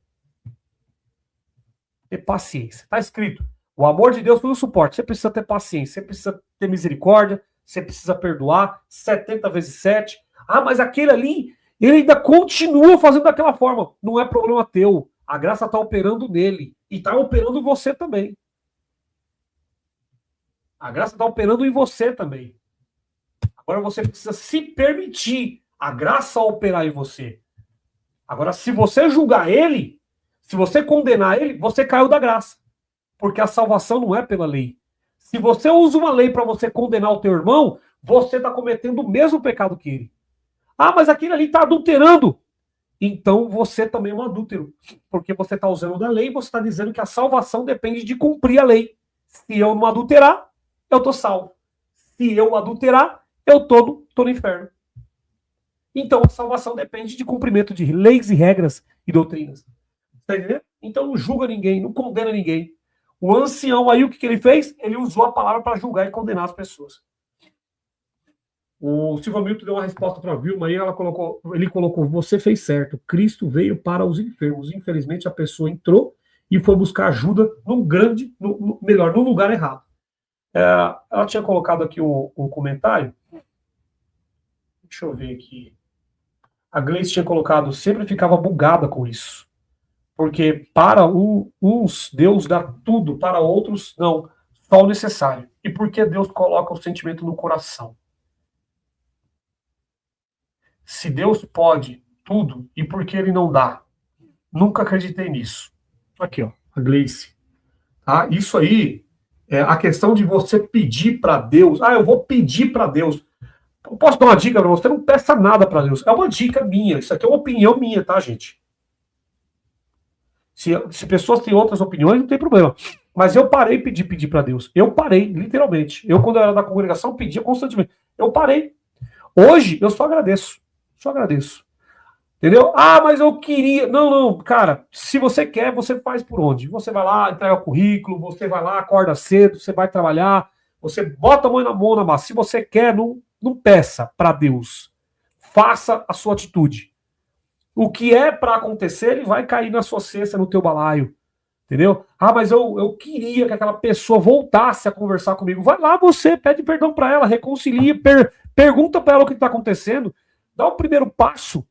Ter paciência. Está escrito. O amor de Deus foi o suporte. Você precisa ter paciência. Você precisa ter misericórdia. Você precisa perdoar. 70 vezes 7. Mas aquele ali, ele ainda continua fazendo daquela forma. Não é problema teu. A graça está operando nele. E está operando em você também. A graça está operando em você também. Agora você precisa se permitir a graça operar em você. Agora, se você julgar ele, se você condenar ele, você caiu da graça. Porque a salvação não é pela lei. Se você usa uma lei para você condenar o teu irmão, você está cometendo o mesmo pecado que ele. Ah, mas aquele ali está adulterando. Então você também é um adúltero, porque você está usando da lei e você está dizendo que a salvação depende de cumprir a lei. Se eu não adulterar, eu estou salvo. Se eu adulterar, eu estou no inferno. Então a salvação depende de cumprimento de leis e regras e doutrinas. Tá entendendo? Então não julga ninguém, não condena ninguém. O ancião aí, o que ele fez? Ele usou a palavra para julgar e condenar as pessoas. O Silvio Milton deu uma resposta para a Vilma e ele colocou: você fez certo, Cristo veio para os enfermos. Infelizmente a pessoa entrou e foi buscar ajuda num lugar errado. Ela tinha colocado aqui um comentário. Deixa eu ver aqui. A Gleice tinha colocado: sempre ficava bugada com isso. Porque para uns Deus dá tudo, para outros não, só o necessário. E por que Deus coloca o sentimento no coração? Se Deus pode tudo, e por que ele não dá? Nunca acreditei nisso. Aqui, ó, a Gleice. Tá? Isso aí é a questão de você pedir para Deus. Ah, eu vou pedir para Deus. Eu posso dar uma dica para você? Não peça nada para Deus. É uma dica minha. Isso aqui é uma opinião minha, tá, gente? Se pessoas têm outras opiniões, não tem problema. Mas eu parei de pedir para Deus. Eu parei, literalmente. Eu, quando eu era da congregação, pedia constantemente. Eu parei. Hoje, eu só agradeço. Só agradeço. Entendeu? Ah, mas eu queria. Não, não, cara. Se você quer, você faz por onde? Você vai lá, entrega o currículo, você vai lá, acorda cedo, você vai trabalhar, você bota a mão na massa. Se você quer, não peça para Deus. Faça a sua atitude. O que é para acontecer, ele vai cair na sua cesta, no teu balaio. Entendeu? Ah, mas eu queria que aquela pessoa voltasse a conversar comigo. Vai lá você, pede perdão para ela, reconcilia, pergunta para ela o que está acontecendo. Dá o primeiro passo.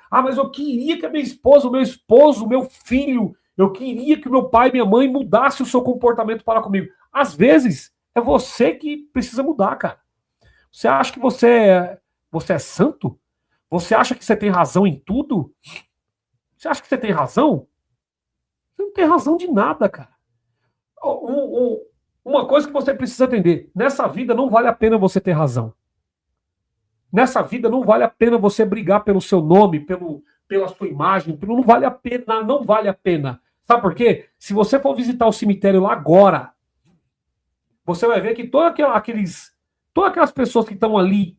Ah, mas eu queria que a minha esposa, o meu esposo, o meu filho, eu queria que o meu pai e minha mãe mudasse o seu comportamento para comigo. Às vezes, é você que precisa mudar, cara. Você acha que você é santo? Você acha que você tem razão em tudo? Você acha que você tem razão? Você não tem razão de nada, cara. Uma coisa que você precisa entender: nessa vida não vale a pena você ter razão. Nessa vida não vale a pena você brigar pelo seu nome, pela sua imagem, não vale a pena, não vale a pena. Sabe por quê? Se você for visitar o cemitério lá agora, você vai ver que todas aquelas pessoas que estão ali,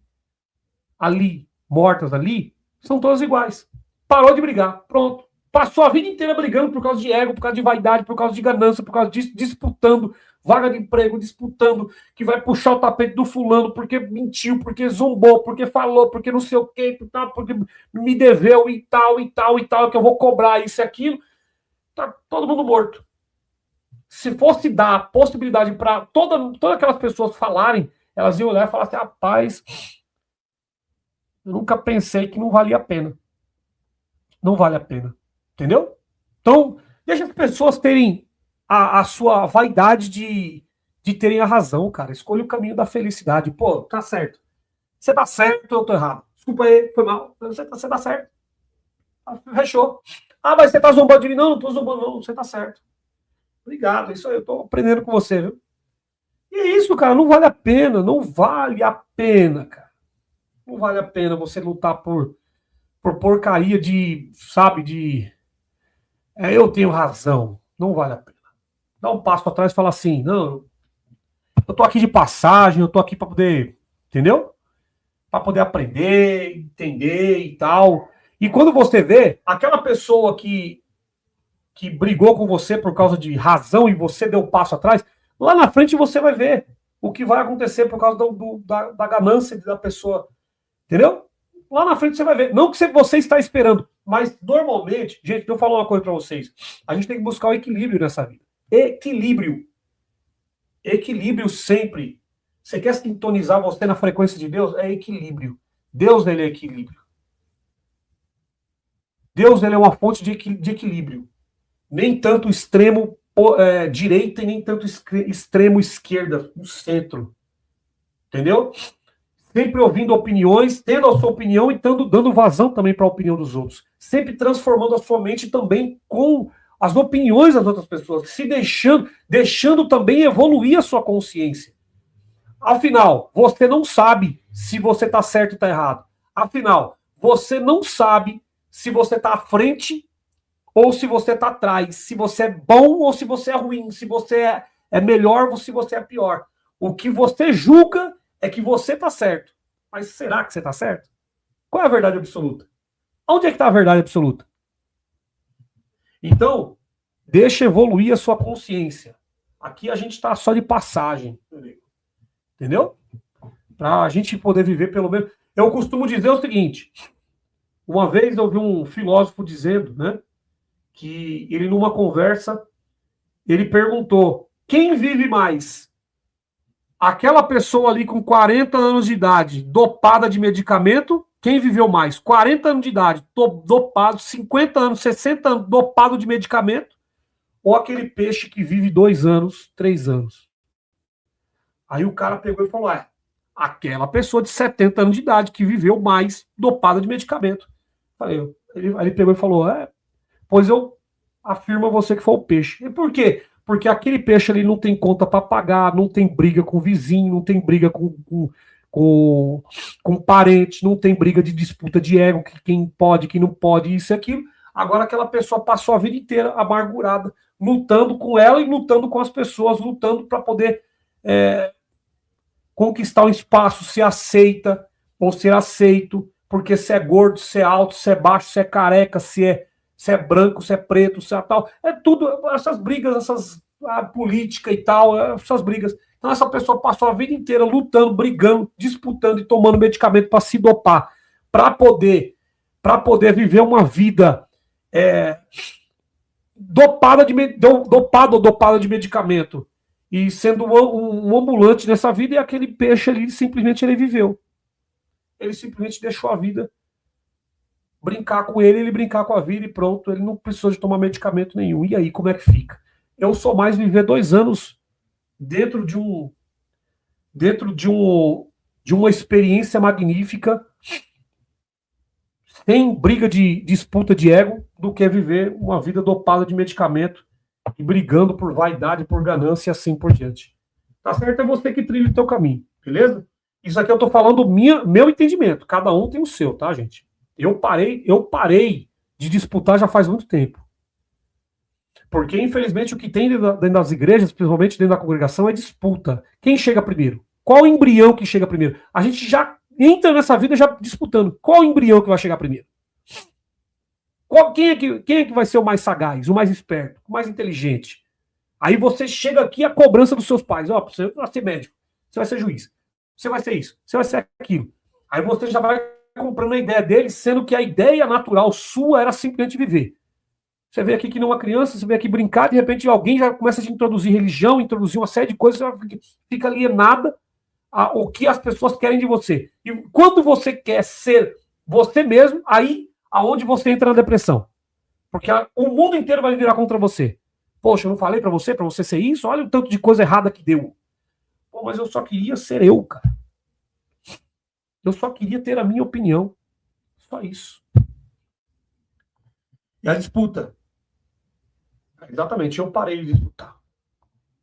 mortas ali, são todas iguais. Parou de brigar, pronto. Passou a vida inteira brigando por causa de ego, por causa de vaidade, por causa de ganância, por causa disso, disputando vaga de emprego, disputando que vai puxar o tapete do fulano porque mentiu, porque zombou, porque falou, porque não sei o quê, porque me deveu e tal, que eu vou cobrar isso e aquilo. Tá todo mundo morto. Se fosse dar a possibilidade para todas aquelas pessoas falarem, elas iam olhar e falar assim: rapaz, eu nunca pensei que não valia a pena. Não vale a pena. Entendeu? Então, deixa as pessoas terem a sua vaidade de terem a razão, cara. Escolha o caminho da felicidade. Pô, tá certo. Você tá certo, eu tô errado. Desculpa aí, foi mal. Você tá certo. Fechou. Ah, mas você tá zombando de mim? Não, não tô zombando, não. Você tá certo. Obrigado, isso aí, eu tô aprendendo com você, viu? E é isso, cara. Não vale a pena. Não vale a pena, cara. Não vale a pena você lutar por porcaria sabe, eu tenho razão. Não vale a pena. Dá um passo atrás e fala assim: não, eu tô aqui de passagem, eu tô aqui para poder, entendeu? Para poder aprender, entender e tal. E quando você vê aquela pessoa que brigou com você por causa de razão e você deu um passo atrás, lá na frente você vai ver o que vai acontecer por causa da ganância da pessoa, entendeu? Lá na frente você vai ver. Não que você está esperando, mas normalmente, gente, eu falo uma coisa para vocês: a gente tem que buscar o equilíbrio nessa vida. Equilíbrio. Equilíbrio sempre. Você quer sintonizar você na frequência de Deus? É equilíbrio. Deus, ele é equilíbrio. Deus, ele é uma fonte de equilíbrio. Nem tanto extremo direita e nem tanto extremo esquerda, no centro. Entendeu? Sempre ouvindo opiniões, tendo a sua opinião e dando vazão também para a opinião dos outros. Sempre transformando a sua mente também com as opiniões das outras pessoas, se deixando também evoluir a sua consciência. Afinal, você não sabe se você está certo ou está errado. Afinal, você não sabe se você está à frente ou se você está atrás, se você é bom ou se você é ruim, se você é melhor ou se você é pior. O que você julga é que você está certo. Mas será que você está certo? Qual é a verdade absoluta? Onde é que está a verdade absoluta? Então, deixa evoluir a sua consciência. Aqui a gente está só de passagem. Entendeu? Para a gente poder viver pelo menos... Eu costumo dizer o seguinte. Uma vez eu vi um filósofo dizendo, né, que ele numa conversa, ele perguntou, quem vive mais? Aquela pessoa ali com 40 anos de idade, dopada de medicamento, quem viveu mais? 40 anos de idade, dopado, 50 anos, 60 anos, dopado de medicamento, ou aquele peixe que vive 2 anos, 3 anos? Aí o cara pegou e falou, aquela pessoa de 70 anos de idade que viveu mais dopada de medicamento. Aí ele pegou e falou, pois eu afirmo a você que foi o peixe. E por quê? Porque aquele peixe ali não tem conta para pagar, não tem briga com o vizinho, não tem briga com parente, não tem briga de disputa de ego, que quem pode, quem não pode, isso e aquilo. Agora aquela pessoa passou a vida inteira amargurada, lutando com ela e lutando com as pessoas, lutando para poder conquistar um espaço, ser aceita ou ser aceito, porque se é gordo, se é alto, se é baixo, se é careca, se é branco, se é preto, se é tal. É tudo, essas brigas, a política e tal, essas brigas. Então essa pessoa passou a vida inteira lutando, brigando, disputando e tomando medicamento para se dopar, para poder viver uma vida dopada ou dopada de medicamento. E sendo um ambulante nessa vida, e aquele peixe ali, simplesmente ele viveu. Ele simplesmente deixou a vida brincar com ele brincar com a vida e pronto, ele não precisou de tomar medicamento nenhum. E aí, como é que fica? Eu sou mais viver 2 anos dentro de uma experiência magnífica, sem briga de disputa de ego, do que viver uma vida dopada de medicamento e brigando por vaidade, por ganância e assim por diante. Tá certo? É você que trilha o teu caminho, beleza? Isso aqui eu tô falando meu entendimento. Cada um tem o seu, tá, gente? Eu parei de disputar já faz muito tempo. Porque, infelizmente, o que tem dentro das igrejas, principalmente dentro da congregação, é disputa. Quem chega primeiro? Qual o embrião que chega primeiro? A gente já entra nessa vida já disputando. Qual o embrião que vai chegar primeiro? Quem é que vai ser o mais sagaz, o mais esperto, o mais inteligente? Aí você chega aqui a cobrança dos seus pais. Você vai ser médico, você vai ser juiz, você vai ser isso, você vai ser aquilo. Aí você já vai comprando a ideia dele, sendo que a ideia natural sua era simplesmente viver. Você vê aqui que nem uma criança, você vê aqui brincar, de repente alguém já começa a te introduzir religião, introduzir uma série de coisas, você fica alienada ao que as pessoas querem de você. E quando você quer ser você mesmo, aí aonde você entra na depressão. Porque o mundo inteiro vai virar contra você. Poxa, eu não falei pra você ser isso? Olha o tanto de coisa errada que deu. Pô, mas eu só queria ser eu, cara. Eu só queria ter a minha opinião. Só isso. E a disputa. Exatamente, eu parei de disputar.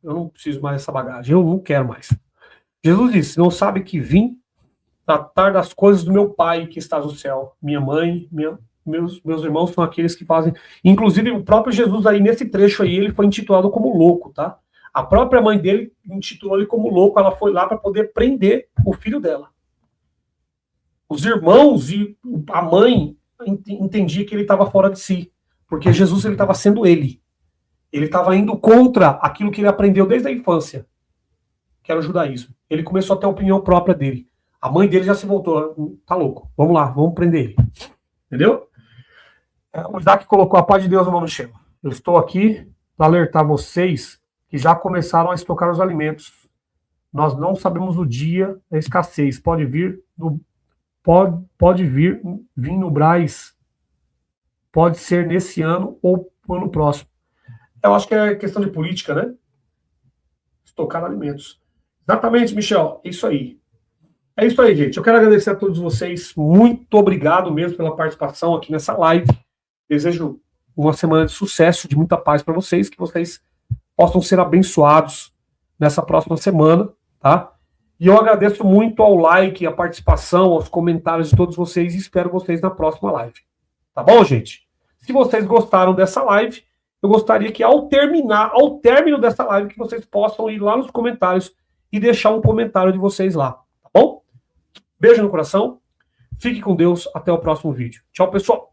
Eu não preciso mais dessa bagagem. Eu não quero mais. Jesus disse, não sabe que vim tratar das coisas do meu Pai que está no céu. Minha mãe, meus irmãos são aqueles que fazem... Inclusive, o próprio Jesus aí, nesse trecho aí, ele foi intitulado como louco, tá? A própria mãe dele intitulou ele como louco, ela foi lá para poder prender o filho dela. Os irmãos e a mãe entendiam que ele estava fora de si, porque Jesus ele estava sendo ele. Ele estava indo contra aquilo que ele aprendeu desde a infância, que era o judaísmo. Ele começou a ter a opinião própria dele. A mãe dele já se voltou, tá louco, vamos lá, vamos prender ele. Entendeu? O Isaac colocou a paz de Deus, irmão Michel. Eu estou aqui para alertar vocês que já começaram a estocar os alimentos. Nós não sabemos o dia da escassez. Pode vir no Brás. Pode ser nesse ano ou no ano próximo. Eu acho que é questão de política, né? Estocar alimentos. Exatamente, Michel. Isso aí. É isso aí, gente. Eu quero agradecer a todos vocês. Muito obrigado mesmo pela participação aqui nessa live. Desejo uma semana de sucesso, de muita paz para vocês, que vocês possam ser abençoados nessa próxima semana, tá? E eu agradeço muito ao like, a participação, aos comentários de todos vocês e espero vocês na próxima live. Tá bom, gente? Se vocês gostaram dessa live, eu gostaria que ao término dessa live, que vocês possam ir lá nos comentários e deixar um comentário de vocês lá, tá bom? Beijo no coração, fique com Deus, até o próximo vídeo. Tchau, pessoal!